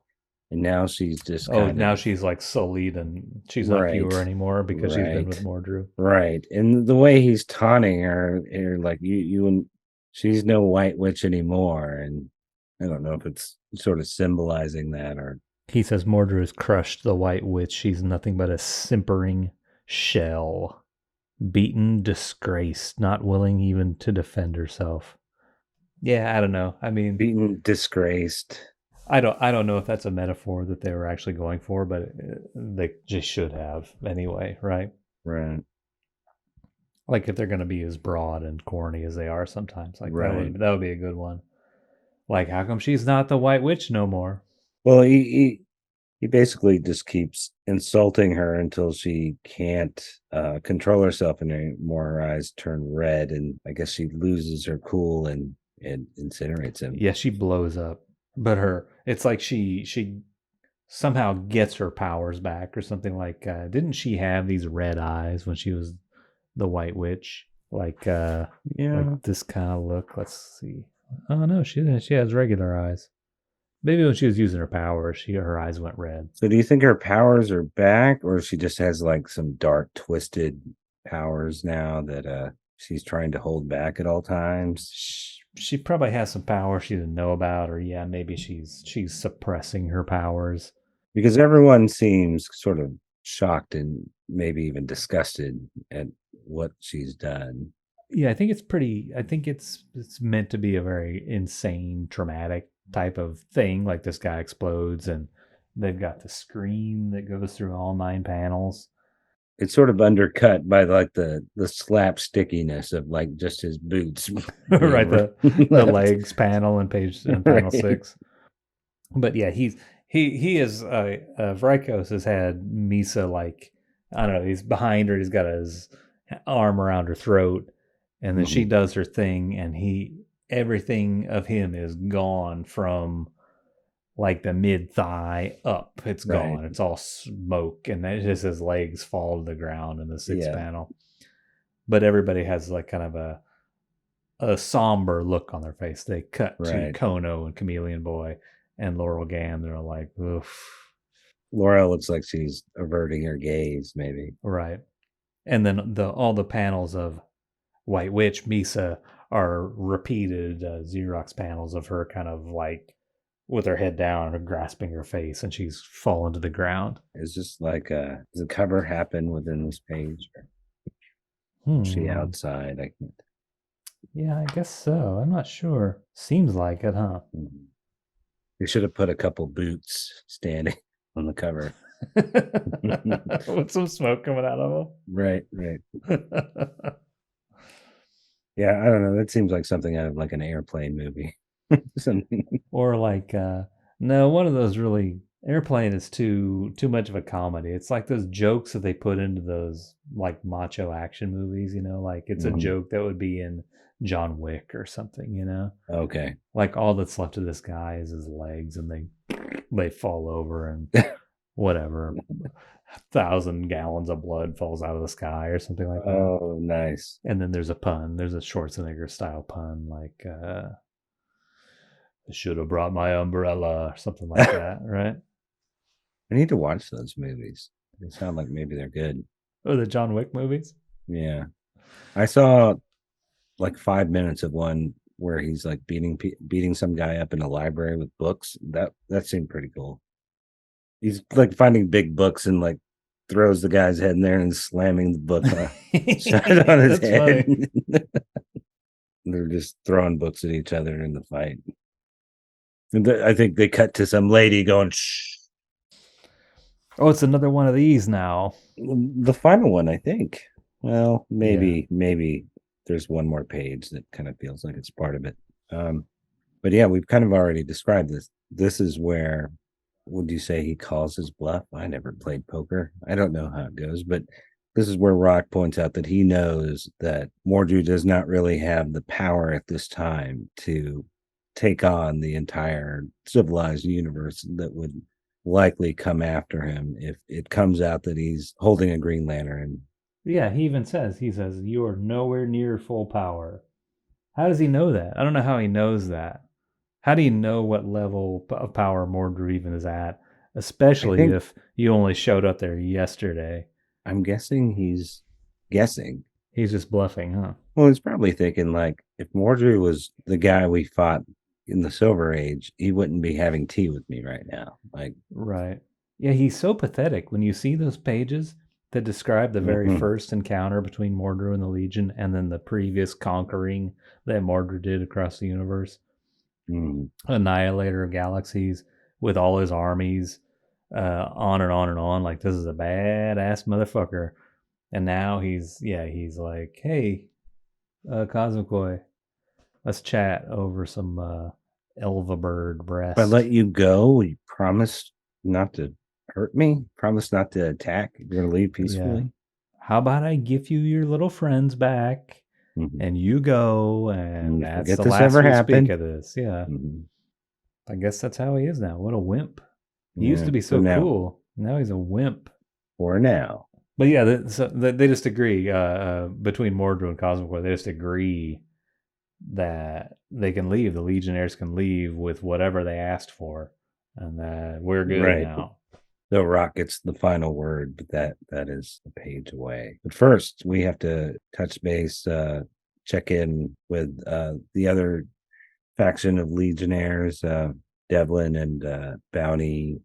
And now she's just Oh, kind now of she's like sullied and she's not pure right, anymore because she's been with right, Mordru. right. And the way he's taunting her, like you and she's no white witch anymore. And I don't know if it's sort of symbolizing that or He says Mordru has crushed the White Witch. She's nothing but a simpering shell. Beaten, disgraced, not willing even to defend herself. Yeah, I don't know. I mean, beaten, disgraced. I don't know if that's a metaphor that they were actually going for, but they just should have anyway, right? Right, Like if they're going to be as broad and corny as they are sometimes, like right. that would be a good one. Like, how come she's not the White Witch no more? Well, he basically just keeps insulting her until she can't control herself anymore. Her eyes turn red, and I guess she loses her cool and incinerates him. Yeah, she blows up, but it's like she somehow gets her powers back or something. Like, didn't she have these red eyes when she was the White Witch? Yeah. Like this kind of look. Let's see. Oh no, she didn't. She has regular eyes. Maybe when she was using her powers, her eyes went red. So do you think her powers are back, or she just has like some dark, twisted powers now that she's trying to hold back at all times? She probably has some power she didn't know about, or yeah, maybe she's suppressing her powers. Because everyone seems sort of shocked and maybe even disgusted at what she's done. Yeah, I think it's pretty. I think it's meant to be a very insane, traumatic type of thing. Like this guy explodes, and they've got the scream that goes through all 9 panels. It's sort of undercut by like the slapstickiness of like just his boots Right, being the left. legs panel in panel Right. 6. But yeah, he is Vrykos has had Mysa, like, I don't know, he's behind her, he's got his arm around her throat, and then she Mhm. does her thing, and everything of him is gone from like the mid thigh up. It's Right. gone. It's all smoke, and then just his legs fall to the ground in the 6th Yeah. panel. But everybody has like kind of a somber look on their face. They cut to Right. Kono and Chameleon Boy and Laurel Gand. They're like, oof. Laura looks like she's averting her gaze, maybe. Right. And then all the panels of White Witch Mysa are repeated Xerox panels of her kind of like with her head down and grasping her face, and she's fallen to the ground. Is this like does the cover happen within this page? Or is she outside? I can't. Yeah, I guess so. I'm not sure. Seems like it, huh? They should have put a couple boots standing on the cover. With some smoke coming out of Right, right. them. Yeah, I don't know. That seems like something out of like an airplane movie. Something. Or like no, one of those really Airplane is too much of a comedy. It's like those jokes that they put into those like macho action movies, like it's a joke that would be in John Wick or something. Okay. Like all that's left of this guy is his legs, and they fall over and whatever. 1,000 gallons of blood falls out of the sky or something like that. Oh, nice. And then there's a pun. There's a Schwarzenegger style pun like I should have brought my umbrella or something like that, right? I need to watch those movies. They sound like maybe they're good. Oh, the John Wick movies? Yeah. I saw like 5 minutes of one where he's like beating some guy up in a library with books. That seemed pretty cool. He's like finding big books and like throws the guy's head in there and slamming the book shut on his head. They're just throwing books at each other in the fight. And I think they cut to some lady going, shh. Oh, it's another one of these now. The final one, I think. Well, maybe there's one more page that kind of feels like it's part of it. But yeah, we've kind of already described this. This is where, would you say he calls his bluff? I never played poker. I don't know how it goes, but this is where Rock points out that he knows that Mordru does not really have the power at this time to take on the entire civilized universe that would likely come after him if it comes out that he's holding a Green Lantern. Yeah, he says, you are nowhere near full power. How does he know that? I don't know how he knows that. How do you know what level of power Mordru even is at? especially if you only showed up there yesterday. I'm guessing he's guessing. He's just bluffing, huh? Well, he's probably thinking, like, if Mordru was the guy we fought in the Silver Age, he wouldn't be having tea with me right now. Like, right. Yeah, he's so pathetic. When you see those pages that describe the very first encounter between Mordru and the Legion and then the previous conquering that Mordru did across the universe, Annihilator of Galaxies with all his armies, on and on and on. Like, this is a badass motherfucker. And now he's like, hey, Cosmicoy, let's chat over some Elva bird breast. If I let you go, you promise not to hurt me? Promise not to attack? You're going to leave peacefully? Yeah. How about I give you your little friends back and you go, and that's the last we speak of this. Yeah. I guess that's how he is now. What a wimp. He used to be so cool. Now he's a wimp. For now. But yeah, they just agree between Mordru and Cosmicoy. They just agree that they can leave. The Legionnaires can leave with whatever they asked for, and that we're good now. The rock gets the final word, but that is a page away. But first, we have to touch base, check in with the other faction of Legionnaires, Devlin and Bounty,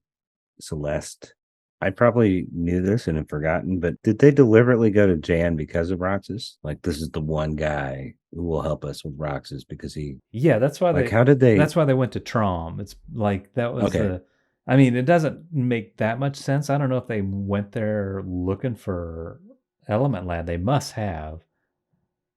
Celeste. I probably knew this and have forgotten, but did they deliberately go to Jan because of Roxas? Like, this is the one guy who will help us with Roxas because he... Yeah, that's why that's why they went to Trom. It's like, that was I mean, it doesn't make that much sense. I don't know if they went there looking for Element Lad. They must have.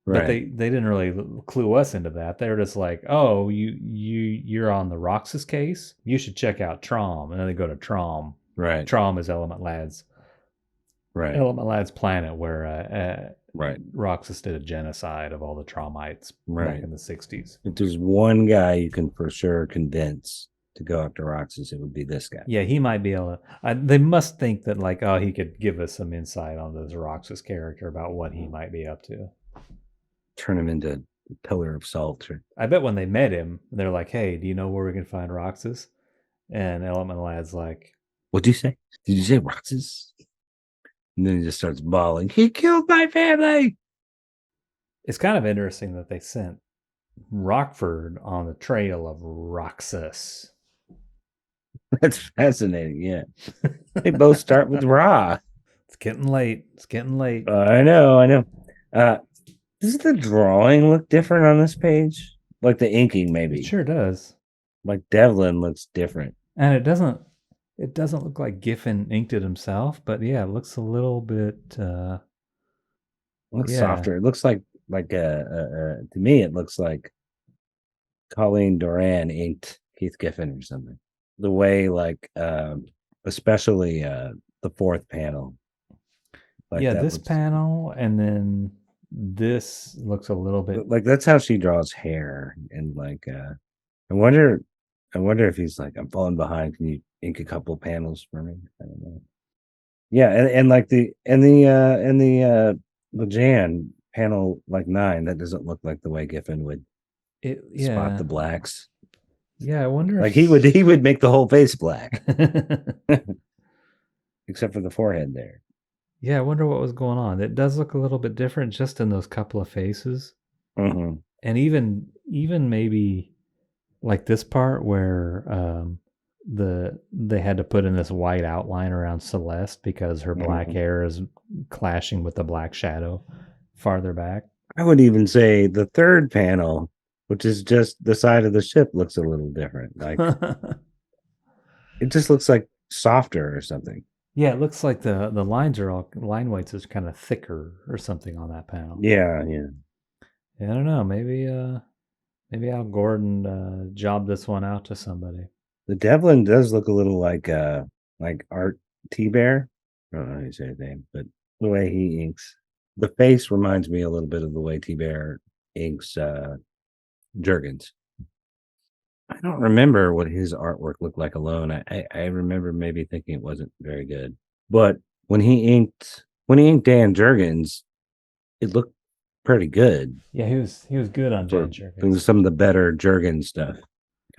Right. But they didn't really clue us into that. They were just like, oh, you're on the Roxas case? You should check out Trom. And then they go to Trom. Right. Trom is Element Lad's planet where Roxas did a genocide of all the Tromites back in the 60s. If there's one guy you can for sure convince to go after Roxas, it would be this guy. Yeah, he might be able to. They must think that, like, oh, he could give us some insight on this Roxas character about what he might be up to. Turn him into a pillar of salt. I bet when they met him, they're like, hey, do you know where we can find Roxas? And Element Lad's like, what'd you say? Did you say Roxas? And then he just starts bawling. He killed my family. It's kind of interesting that they sent Rockford on the trail of Roxas. That's fascinating, yeah. They both start with Ra. It's getting late. I know. Does the drawing look different on this page? Like the inking, maybe. It sure does. Like Devlin looks different. And it doesn't look like Giffen inked it himself, but yeah, it looks a little bit looks softer. It looks like to me it looks like Colleen Doran inked Keith Giffen or something. The way, like, especially the fourth panel. Like, yeah, this panel, and then this looks a little bit like, that's how she draws hair. And like, I wonder if he's like, I'm falling behind. Can you ink a couple panels for me? I don't know. Yeah, and like the Jan panel, like 9, that doesn't look like the way Giffen would spot the blacks. Yeah, I wonder. Like, he would make the whole face black, except for the forehead there. Yeah, I wonder what was going on. It does look a little bit different just in those couple of faces, and even maybe like this part where they had to put in this white outline around Celeste because her black hair is clashing with the black shadow farther back. I would even say the third panel, which is just the side of the ship, looks a little different. Like, it just looks like softer or something. Yeah, it looks like the lines are all, line weights is kind of thicker or something on that panel. Yeah. I don't know. Maybe Al Gordon jobbed this one out to somebody. The Devlin does look a little like Art T-Bear. I don't know how you say his name, but the way he inks. The face reminds me a little bit of the way T-Bear inks Jurgens. I don't remember what his artwork looked like alone. I remember maybe thinking it wasn't very good. But when he inked Dan Jurgens, it looked pretty good. Yeah, he was good on Dan Jurgens. It was some of the better Jurgens stuff.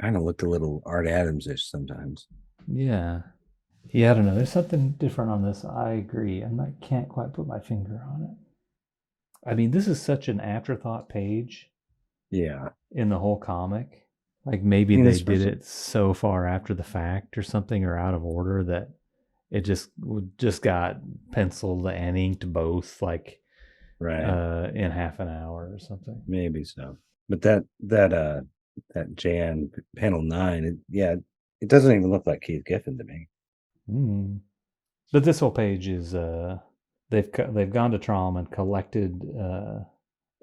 Kind of looked a little Art Adams-ish sometimes. Yeah. Yeah, I don't know. There's something different on this. I agree. I can't quite put my finger on it. I mean, this is such an afterthought page Yeah. in the whole comic. Like maybe And they did especially it so far after the fact or something, or out of order, that it just got penciled and inked both like right. in half an hour or something. Maybe so. But that Jan panel 9, it doesn't even look like Keith Giffen to me. Mm. But this whole page is they've gone to Trom and collected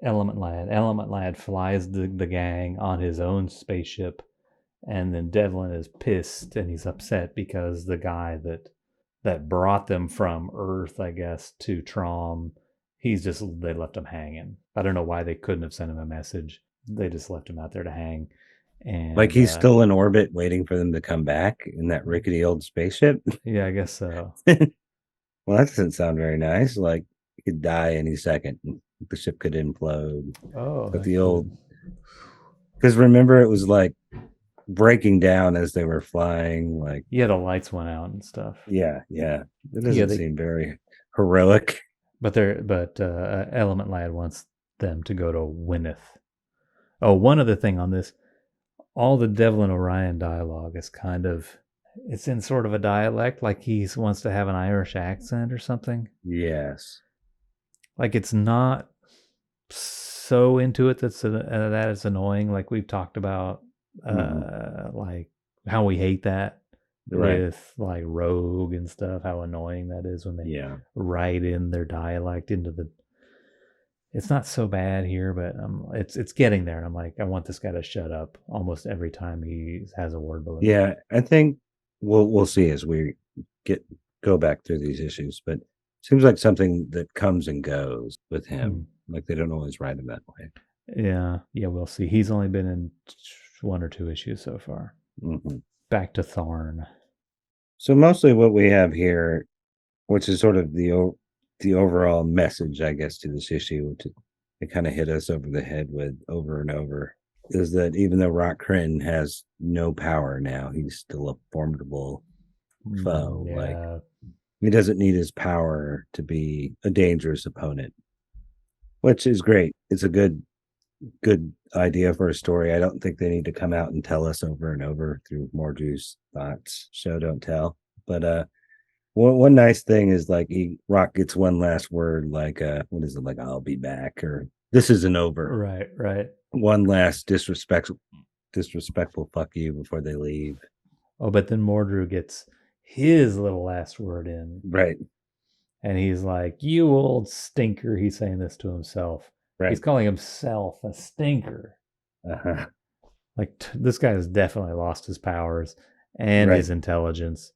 Element Lad. Element Lad flies the gang on his own spaceship, and then Devlin is pissed and he's upset because the guy that brought them from Earth, I guess, to Trom, they left him hanging. I don't know why they couldn't have sent him a message. They just left him out there to hang. Like And he's still in orbit waiting for them to come back in that rickety old spaceship. yeah, I guess so. Well, that doesn't sound very nice. Like he could die any second. The ship could implode. Oh, But that the old, could. because remember, it was like breaking down as they were flying. Like, Yeah, the lights went out and stuff. yeah. It Yeah, doesn't seem very heroic. but Element Lad wants them to go to Wynneth. Oh, one other thing on this, all the Devlin Orion dialogue is it's in sort of a dialect, like he wants to have an Irish accent or something. Yes. Like it's not so into it that it's annoying. Like we've talked about, like how we hate that Right. with like Rogue and stuff. How annoying that is when they Yeah. write in their dialect into the. It's not so bad here, but it's getting there. And I'm like, I want this guy to shut up almost every time he has a word balloon. Yeah. I think we'll see as we go back through these issues, but it seems like something that comes and goes with him. Like they don't always write him that way. Yeah, we'll see. He's only been in 1 or 2 issues so far. Mm-hmm. Back to Tharn. So mostly what we have here, which is sort of the overall message, I guess, to this issue, which it kind of hit us over the head with over and over, is that even though Rock Kryn has no power now, he's still a formidable foe. Yeah. Like he doesn't need his power to be a dangerous opponent, which is great. It's a good idea for a story. I don't think they need to come out and tell us over and over through Mordru's thoughts. Show don't tell. But one nice thing is like Rock gets one last word, like what is it, like I'll be back, or this isn't over. Right. One last disrespectful fuck you before they leave. Oh, but then Mordru gets his little last word in. Right. And he's like, "You old stinker." He's saying this to himself. Right. He's calling himself a stinker. Uh-huh. Like this guy has definitely lost his powers and his intelligence.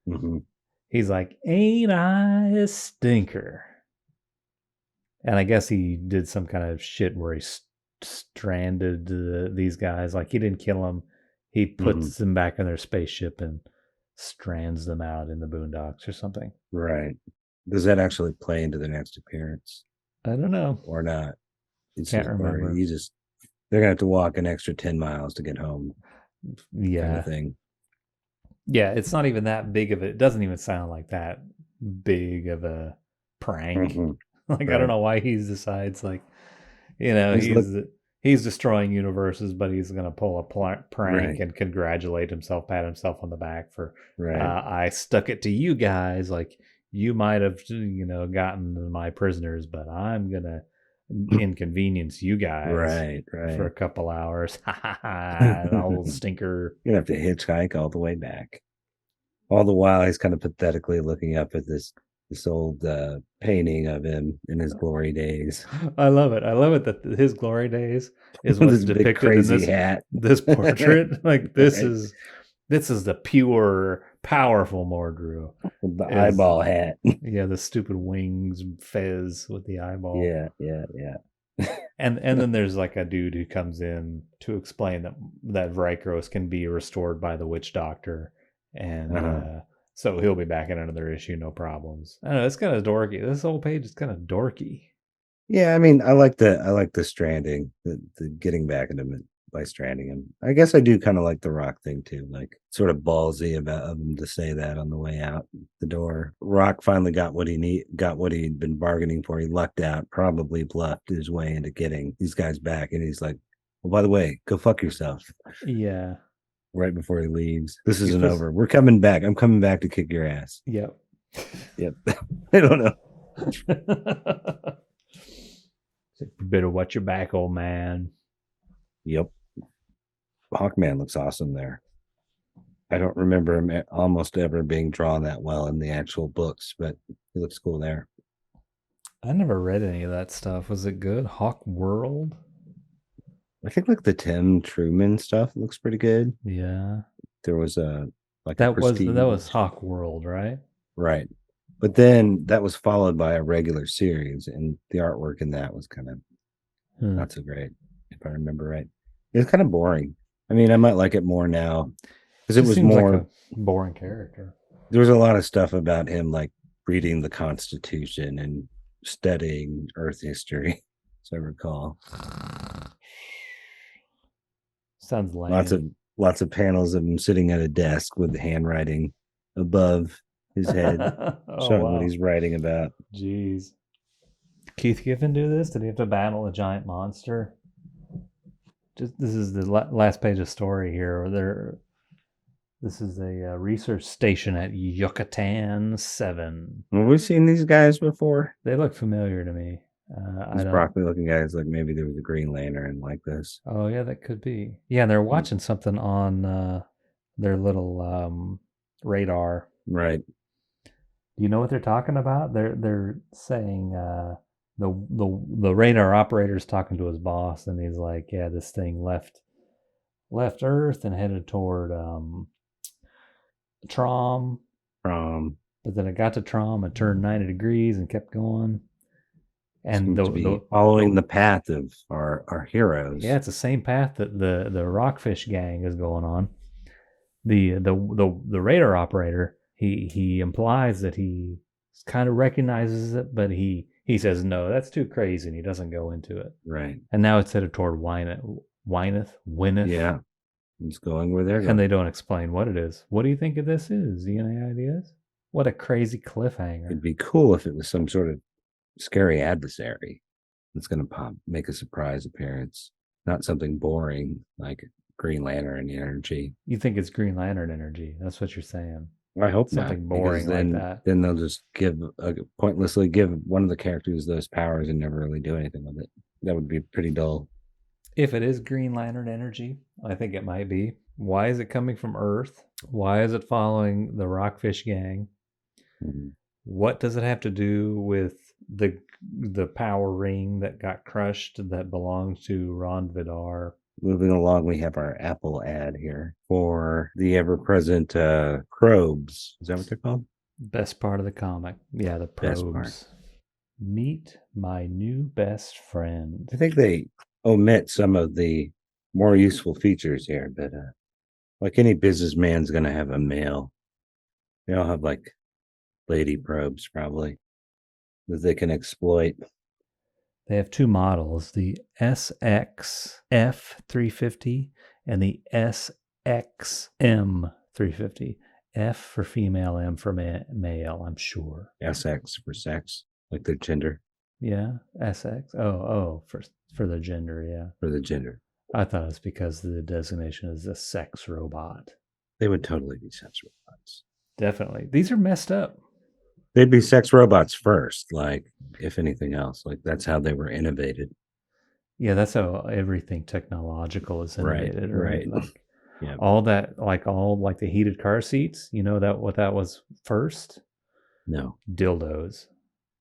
Mm-hmm. He's like, "Ain't I a stinker?" And I guess he did some kind of shit where he stranded these guys. Like he didn't kill them. He puts them back in their spaceship and strands them out in the boondocks or something. Right. Does that actually play into the next appearance? I don't know. Or not? Can't remember. They're gonna have to walk an extra 10 miles to get home. Yeah. Kind of thing. Yeah, it's not even that big of it. It doesn't even sound like that big of a prank. Like right. I don't know why he decides like, he's destroying universes, but he's gonna pull a prank and congratulate himself, pat himself on the back for I stuck it to you guys. Like you might have gotten my prisoners, but I'm gonna inconvenience you guys right for a couple hours. Old stinker. You're gonna have to hitchhike all the way back. All the while he's kind of pathetically looking up at this old painting of him in his glory days. I love it that his glory days is what's depicted in this hat. This portrait. Like this is the pure, powerful Mordru. The eyeball hat. Yeah, the stupid wings fez with the eyeball. Yeah. and then there's like a dude who comes in to explain that Vrykos can be restored by the witch doctor, and so he'll be back in another issue, no problems. I don't know, it's kind of dorky. This whole page is kind of dorky. Yeah, I mean, I like the stranding, the getting back into by stranding him. I guess I do kind of like the Rock thing too, like sort of ballsy of him to say that on the way out the door. Rock finally got what he'd been bargaining for. He lucked out, probably bluffed his way into getting these guys back, and he's like, "Well, by the way, go fuck yourself." Yeah. Right before he leaves, this isn't over. We're coming back. I'm coming back to kick your ass. Yep. Yep. I don't know. Better watch your back, old man. Yep. Hawkman looks awesome there. I don't remember him almost ever being drawn that well in the actual books, but he looks cool there. I never read any of that stuff. Was it good? Hawk World? I think like the Tim Truman stuff looks pretty good. Yeah. There was that was Hawk World, right? Right. But then that was followed by a regular series, and the artwork in that was kind of not so great, if I remember right. It was kind of boring. I mean, I might like it more now because it was more like a boring character. There was a lot of stuff about him, like reading the Constitution and studying Earth history, as I recall. Sounds lame. Lots of panels of him sitting at a desk with the handwriting above his head, showing what he's writing about. Jeez. Keith Giffen do this? Did he have to battle a giant monster? This is the last page of story here. This is a research station at Yucatan 7. Have we seen these guys before? They look familiar to me. These broccoli-looking guys, like maybe there was a Green Lantern like this. Oh, yeah, that could be. Yeah, they're watching something on their little radar. Right. Do you know what they're talking about? They're saying the radar operator's talking to his boss, and he's like, "Yeah, this thing left Earth and headed toward Trom. But then it got to Trom and turned 90 degrees and kept going." And following the path of our heroes. Yeah, it's the same path that the Rockfish gang is going on. The radar operator, he implies that he kind of recognizes it, but he says no, that's too crazy, and he doesn't go into it. Right. And now it's headed toward Wyneth. Yeah, it's going where they're going, and they don't explain what it is. What do you think of this is? Do you have any ideas? What a crazy cliffhanger! It'd be cool if it was some sort of scary adversary that's going to make a surprise appearance, not something boring like Green Lantern energy. You think it's Green Lantern energy? That's what you're saying. I hope something not, boring like that. Then they'll just pointlessly give one of the characters those powers and never really do anything with it. That would be pretty dull. If it is Green Lantern energy, I think it might be. Why is it coming from Earth? Why is it following the Rockfish gang? Mm-hmm. What does it have to do with the power ring that got crushed that belongs to Rond Vidar? Moving along, we have our Apple ad here for the ever-present probes. Is that what they're called? Best part of the comic. Yeah, the probes. Meet my new best friend. I think they omit some of the more useful features here, but like any businessman's going to have a male. They all have like lady probes probably that they can exploit. They have two models, the SXF350 and the SXM350. F for female, M for male, I'm sure. SX for sex, like their gender. Yeah, SX. Oh, for the gender, yeah. For the gender. I thought it was because the designation is a sex robot. They would totally be sex robots. Definitely. These are messed up. They'd be sex robots first, like, if anything else. Like, that's how they were innovated. Yeah, that's how everything technological is innovated. Right. Like, yeah. All the heated car seats, you know what that was first? No. Dildos.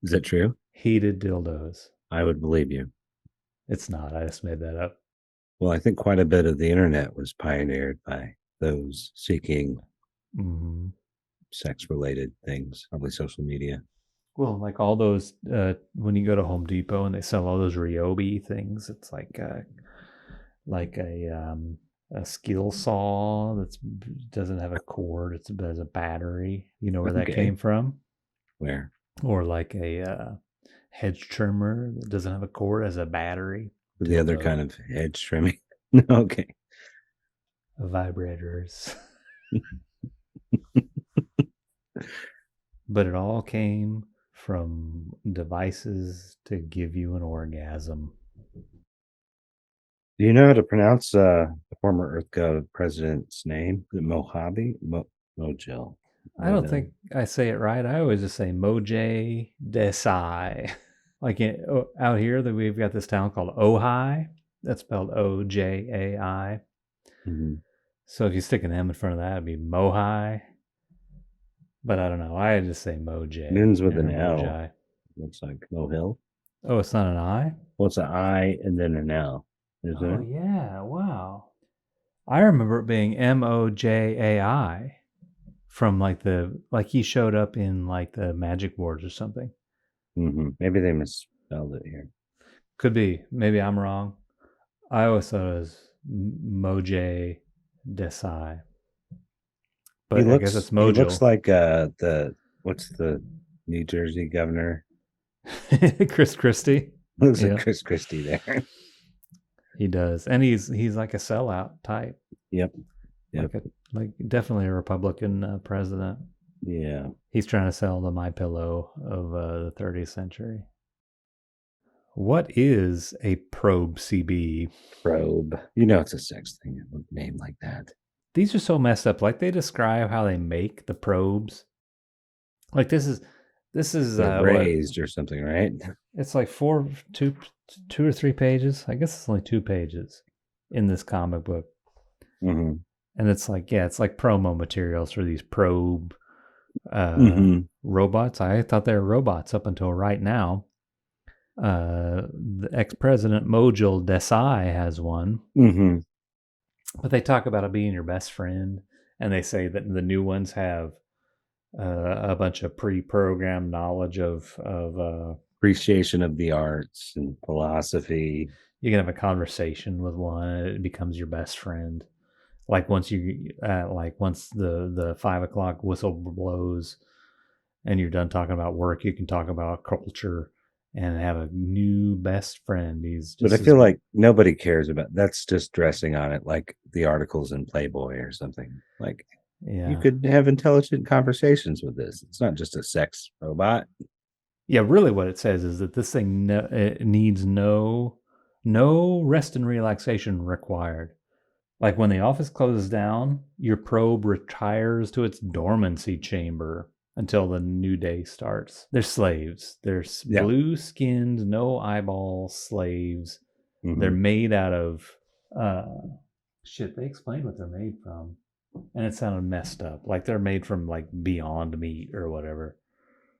Is that true? Heated dildos. I would believe you. It's not. I just made that up. Well, I think quite a bit of the internet was pioneered by those seeking sex-related things, probably social media. Well, like all those, when you go to Home Depot and they sell all those Ryobi things, it's like a skill saw that doesn't have a cord; it has a battery. You know where that came from? Where? Or like a hedge trimmer that doesn't have a cord, has a battery. The other kind of hedge trimming. Okay. Vibrators. But it all came from devices to give you an orgasm. Do you know how to pronounce the former Earth God president's name? Is it Mojave? Mojil. I don't think I say it right. I always just say Mojay Desai. Like out here, that we've got this town called Ojai. That's spelled Ojai. Mm-hmm. So if you stick an M in front of that, it'd be Mohai. But I don't know. I just say Mojay. Ends with an L. Mojai. Looks like Mohill. Oh, it's not an I? Well, it's an I and then an L. Isn't Oh, it? yeah. Wow. I remember it being Mojai from like he showed up in like the Magic Wars or something. Mm-hmm. Maybe they misspelled it here. Could be. Maybe I'm wrong. I always thought it was Mojay Desai. But I guess it's Mojo. He looks like what's the New Jersey governor? Chris Christie. Looks like Chris Christie there. He does. And he's like a sellout type. Yep. Like definitely a Republican president. Yeah. He's trying to sell the My Pillow of the 30th century. What is a probe CB? Probe. You know it's a sex thing, a name like that. These are so messed up. Like they describe how they make the probes. Like this is raised or something, right? It's like two or 3 pages. I guess it's only 2 pages in this comic book. Mm-hmm. And it's like, it's like promo materials for these probe robots. I thought they were robots up until right now. The ex-president Mojil Desai has one. Mm-hmm. But they talk about it being your best friend. And they say that the new ones have a bunch of pre-programmed knowledge of appreciation of the arts and philosophy. You can have a conversation with one, and it becomes your best friend. Like once the 5 o'clock whistle blows, and you're done talking about work, you can talk about culture and have a new best friend. But I feel like nobody cares about that's just dressing on it, like the articles in Playboy or something. Like, you could have intelligent conversations with this. It's not just a sex robot. Yeah, really, what it says is that this thing it needs no rest and relaxation required. Like when the office closes down, your probe retires to its dormancy chamber until the new day starts. They're slaves. They're blue-skinned, no eyeball slaves. Mm-hmm. They're made out of they explained what they're made from, and it sounded messed up. Like they're made from like Beyond Meat or whatever.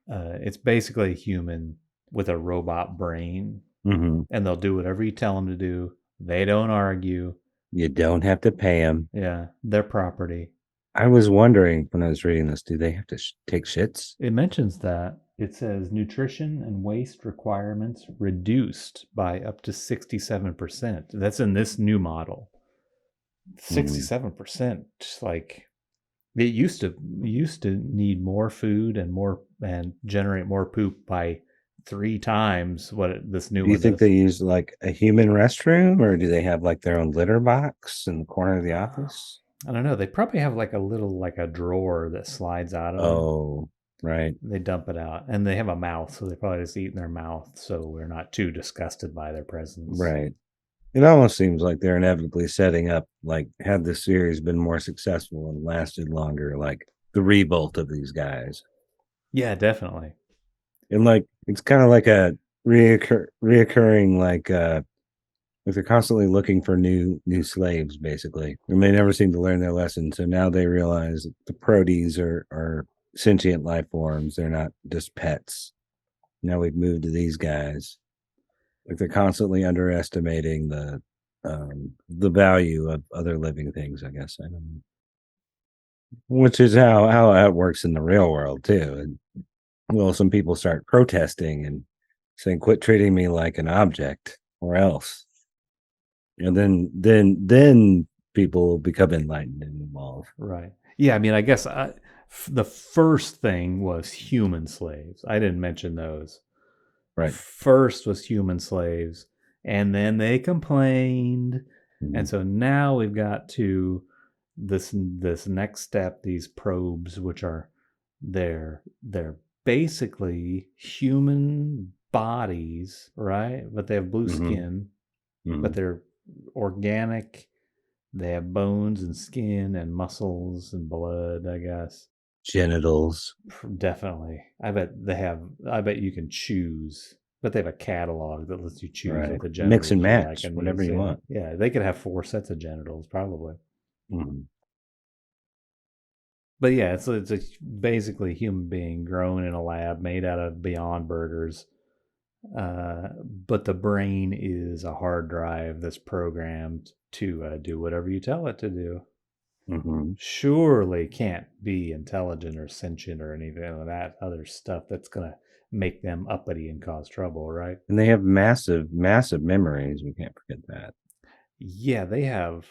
It's basically a human with a robot brain, and they'll do whatever you tell them to do. They don't argue. You don't have to pay them. Yeah, their property. I was wondering when I was reading this, do they have to take shits? It mentions that. It says nutrition and waste requirements reduced by up to 67%. That's in this new model. 67%. Like it used to need more food and generate more poop by 3 times what this new one. Do you think they use like a human restroom, or do they have like their own litter box in the corner of the office? I don't know. They probably have like a little a drawer that slides out of them. Oh, right. They dump it out, and they have a mouth, so they probably just eat in their mouth, so we're not too disgusted by their presence. Right. It almost seems like they're inevitably setting up, like, had the series been more successful and lasted longer, like the revolt of these guys. Yeah, definitely. And like, it's kind of like a reoccurring, like they're constantly looking for new slaves, basically, and they never seem to learn their lesson. So now they realize the protees are sentient life forms. They're not just pets. Now we've moved to these guys. Like they're constantly underestimating the value of other living things, I guess. I don't know. Which is how it works in the real world too. And well, some people start protesting and saying, "Quit treating me like an object, or else." And then people will become enlightened and evolve. Right. Yeah. I mean, I guess the first thing was human slaves. I didn't mention those. Right. First was human slaves, and then they complained And so now we've got to this next step, these probes, which are they're basically human bodies, right? But they have blue skin, but they're organic. They have bones and skin and muscles and blood, I guess. Genitals. Definitely. I bet you can choose. But they have a catalog that lets you choose what the genitals mix and match, like and whatever you want. Yeah, they could have 4 sets of genitals, probably. But yeah, it's a basically human being grown in a lab made out of Beyond Burgers. But the brain is a hard drive that's programmed to do whatever you tell it to do. Surely can't be intelligent or sentient or anything of that other stuff that's going to make them uppity and cause trouble, right? And they have massive memories. We can't forget that. Yeah, they have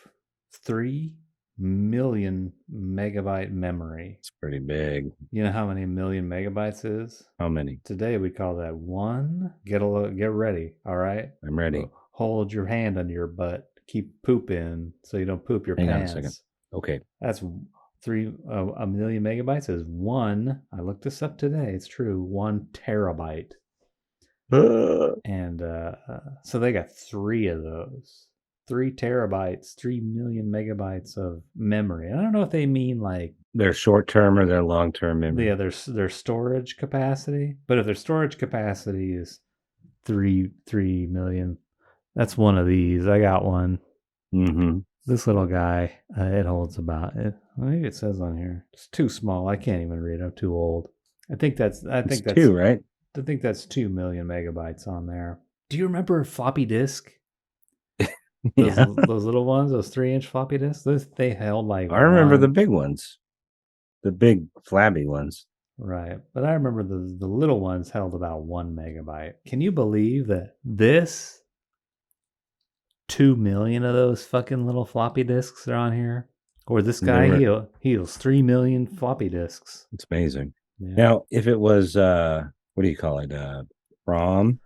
3 million megabyte memory. It's pretty big. You know how many million megabytes is? How many? Today we call that 1. Get ready, all right? I'm ready. Hold your hand under your butt. Keep pooping so you don't poop your Hang pants. on a second. Okay. That's 1 million megabytes is 1. I looked this up today. It's true. 1 terabyte. And so they got 3 of those. 3 terabytes, 3 million megabytes of memory. I don't know if they mean like their short-term or their long-term memory. Yeah, their storage capacity. But if their storage capacity is 3 million, that's one of these. I got one. This little guy, it holds about it. Maybe it says on here. It's too small. I can't even read. I'm too old. I think that's 2, right? I think that's 2 million megabytes on there. Do you remember floppy disk? Those little ones, those 3-inch floppy disks. They held like. I remember the big ones, the big flabby ones. Right, but I remember the little ones held about 1 megabyte. Can you believe that this 2 million of those fucking little floppy disks are on here? Or this guy heals 3 million floppy disks. It's amazing. Yeah. Now, if it was what do you call it? ROM,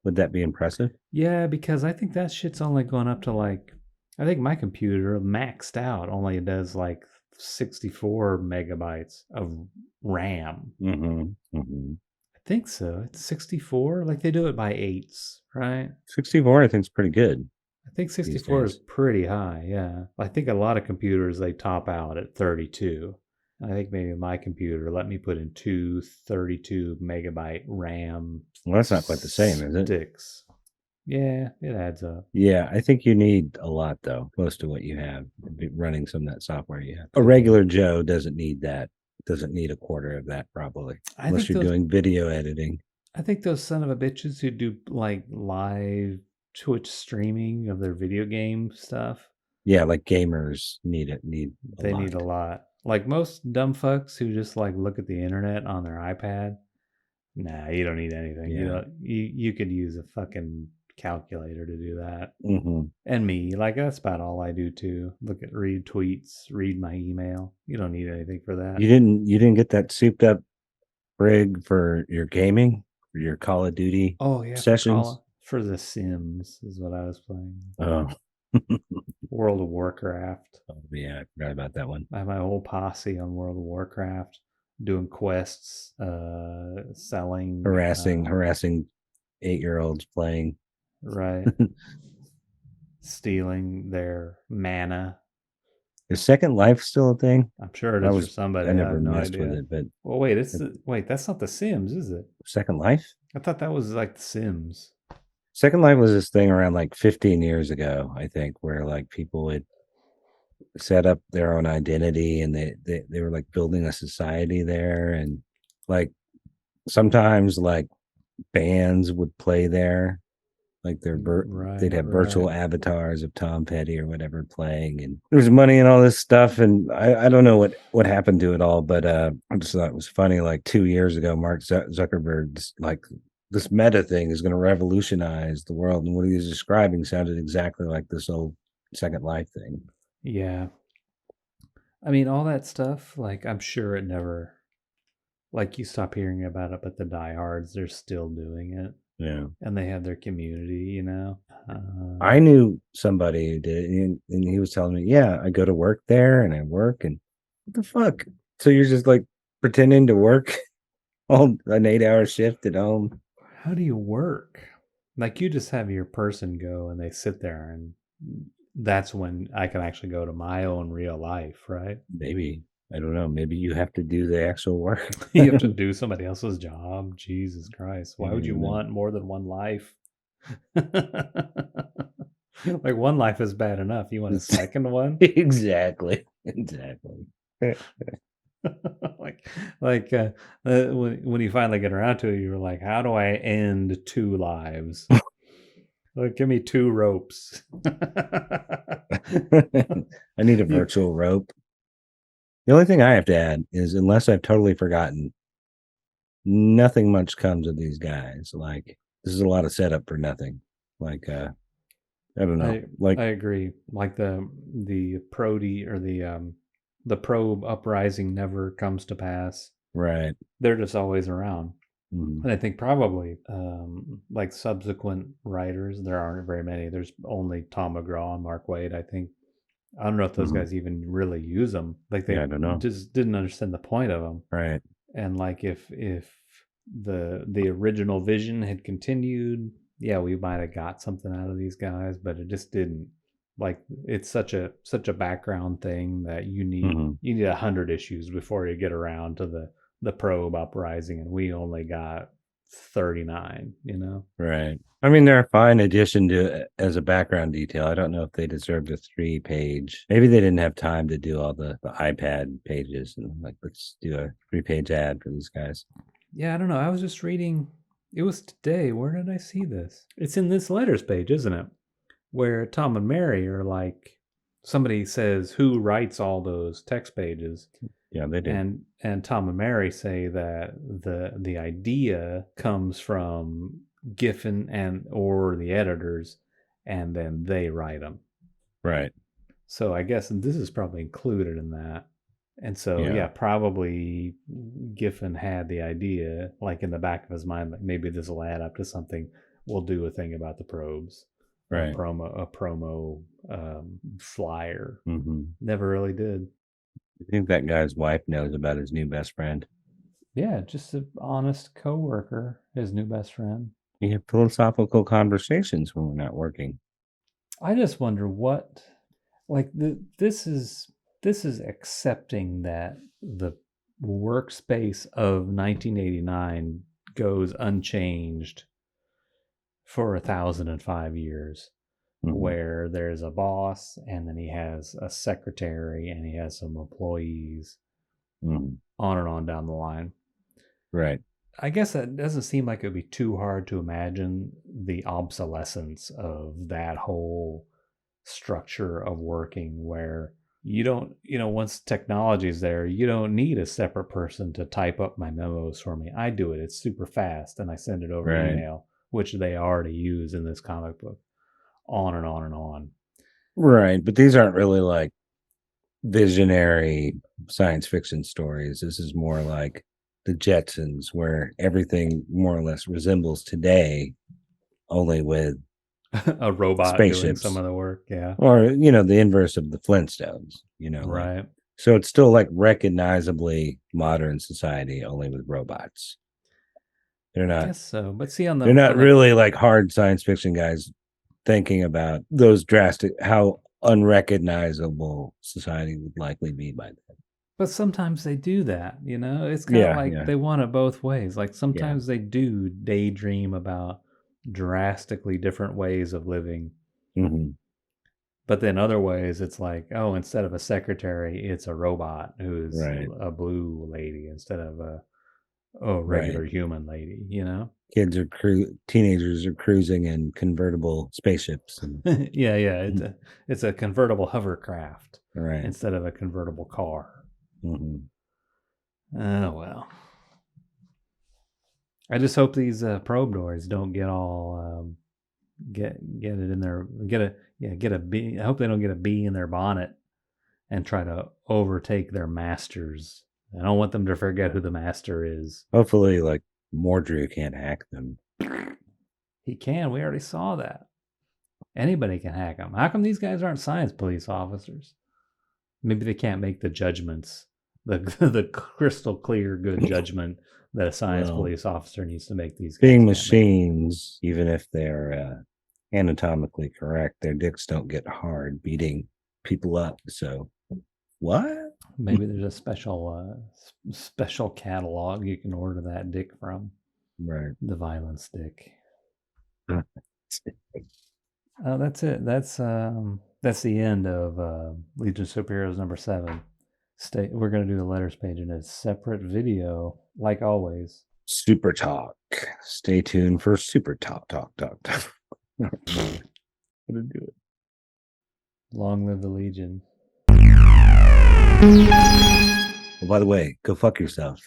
would that be impressive? Yeah, because I think that shit's only going up to like, I think my computer maxed out only does like 64 megabytes of RAM. I think so. It's 64. Like they do it by 8s, right? 64, I think, is pretty good. I think 64 is pretty high. Yeah, I think a lot of computers they top out at 32. I think maybe my computer let me put in 2 32 megabyte RAM. Well, that's not quite the same, is it? Sticks. Yeah, it adds up. Yeah, I think you need a lot, though, close to what you have, running some of that software you have. A regular Joe doesn't need that, doesn't need a quarter of that, probably, unless you're doing video editing. I think those son of a bitches who do, like, live Twitch streaming of their video game stuff. Yeah, like gamers need a lot. Like most dumb fucks who just, like, look at the internet on their iPad. Nah, you don't need anything. Yeah. You could use a fucking calculator to do that. And me, like, that's about all I do too. Read tweets, read my email. You don't need anything for that. You didn't get that souped up rig for your gaming, for your Call of Duty sessions? For The Sims is what I was playing. Oh. World of Warcraft. Oh, yeah, I forgot about that one. I have my whole posse on World of Warcraft, doing quests, selling, harassing 8-year-olds playing. Right. Stealing their mana. Is Second Life still a thing? I'm sure it is for somebody. I never messed with it, but well, wait, that's not The Sims, is it? Second Life? I thought that was like The Sims. Second Life was this thing around like 15 years ago, I think, where like people would set up their own identity and they were like building a society there, and like sometimes like bands would play there, like they'd have virtual avatars of Tom Petty or whatever playing, and there was money and all this stuff, and I don't know what happened to it all, but I just thought it was funny. Like 2 years ago, Mark Zuckerberg's like, this meta thing is going to revolutionize the world, and what he was describing sounded exactly like this old Second Life thing. Yeah. I mean, all that stuff, like, I'm sure it never, like, you stop hearing about it, but the diehards, they're still doing it. Yeah. And they have their community, you know? I knew somebody who did it, and he was telling me, yeah, I go to work there and I work, and what the fuck? So you're just like pretending to work all an 8-hour shift at home? How do you work? Like, you just have your person go and they sit there, and that's when I can actually go to my own real life, right? Maybe. I don't know. Maybe you have to do the actual work. You have to do somebody else's job. Jesus Christ. Why would you know. want more than one life? Like, one life is bad enough. You want a second one? Exactly. When you finally get around to it, you're like, how do I end 2 lives? Like, give me 2 ropes. I need a virtual rope. The only thing I have to add is, unless I've totally forgotten, nothing much comes of these guys. Like, this is a lot of setup for nothing. Like, I don't know. I agree. Like, the Prody or the probe uprising never comes to pass. Right. They're just always around. Mm-hmm. And I think probably like subsequent writers, there aren't very many. There's only Tom McGraw and Mark Waid, I think. I don't know if those guys even really use them. Like, they I don't know. just didn't understand the point of them. Right. And like, if the original vision had continued, yeah, we might have got something out of these guys, but it just didn't. Like, it's such a background thing that you need 100 issues before you get around to the probe uprising, and we only got 39, you know? Right. I mean, they're a fine addition to as a background detail. I don't know if they deserved a 3-page. Maybe they didn't have time to do all the iPad pages and like, let's do a 3-page ad for these guys. Yeah, I don't know. I was just reading. It was today. Where did I see this? It's in this letters page, isn't it? Where Tom and Mary are like, somebody says, who writes all those text pages? Yeah, they do. And Tom and Mary say that the idea comes from Giffen or the editors, and then they write them. Right. So I guess this is probably included in that. And so, yeah, probably Giffen had the idea, like, in the back of his mind, like, maybe this will add up to something. We'll do a thing about the probes. Right. A promo flyer. Mm-hmm. Never really did. I think that guy's wife knows about his new best friend. Yeah, just an honest coworker, his new best friend. We have philosophical conversations when we're not working. I just wonder what, like, this is accepting that the workspace of 1989 goes unchanged for 1,005 years, where there's a boss, and then he has a secretary, and he has some employees, on and on down the line. Right. I guess that doesn't seem like it would be too hard to imagine the obsolescence of that whole structure of working, where you don't, once technology is there, you don't need a separate person to type up my memos for me. I do it. It's super fast, and I send it over email, which they already use in this comic book. On and on and on. Right. But these aren't really like visionary science fiction stories. This is more like the Jetsons, where everything more or less resembles today, only with a robot doing some of the work. Yeah. Or, the inverse of the Flintstones, right. Like, so it's still like recognizably modern society, only with robots. They're not. I guess so. But see, they're not really like hard science fiction guys thinking about those how unrecognizable society would likely be by then. But sometimes they do that, It's kind of like they want it both ways. Like, sometimes they do daydream about drastically different ways of living. Mm-hmm. But then other ways, it's like, oh, instead of a secretary, it's a robot who's a blue lady instead of a regular human lady, Teenagers are cruising in convertible spaceships. And... yeah. It's a convertible hovercraft, right, instead of a convertible car. Mm-hmm. Oh well. I just hope these probe doors don't get all get it in there. Get a bee. I hope they don't get a bee in their bonnet and try to overtake their masters. I don't want them to forget who the master is. Hopefully, like, Mordru can't hack them. He can. We already saw that. Anybody can hack them. How come these guys aren't science police officers? Maybe they can't make the judgments, the crystal clear good judgment that a science police officer needs to make. These guys being machines, even if they're anatomically correct, their dicks don't get hard beating people up. So what? Maybe there's a special catalog you can order that dick from. Right. The violence dick. That's it. That's the end of Legion of Superheroes number 7. We're going to do the letters page in a separate video, like always. Super Talk. Stay tuned for Super Talk. Gonna do it. Long live the Legion. Well, by the way, go fuck yourself.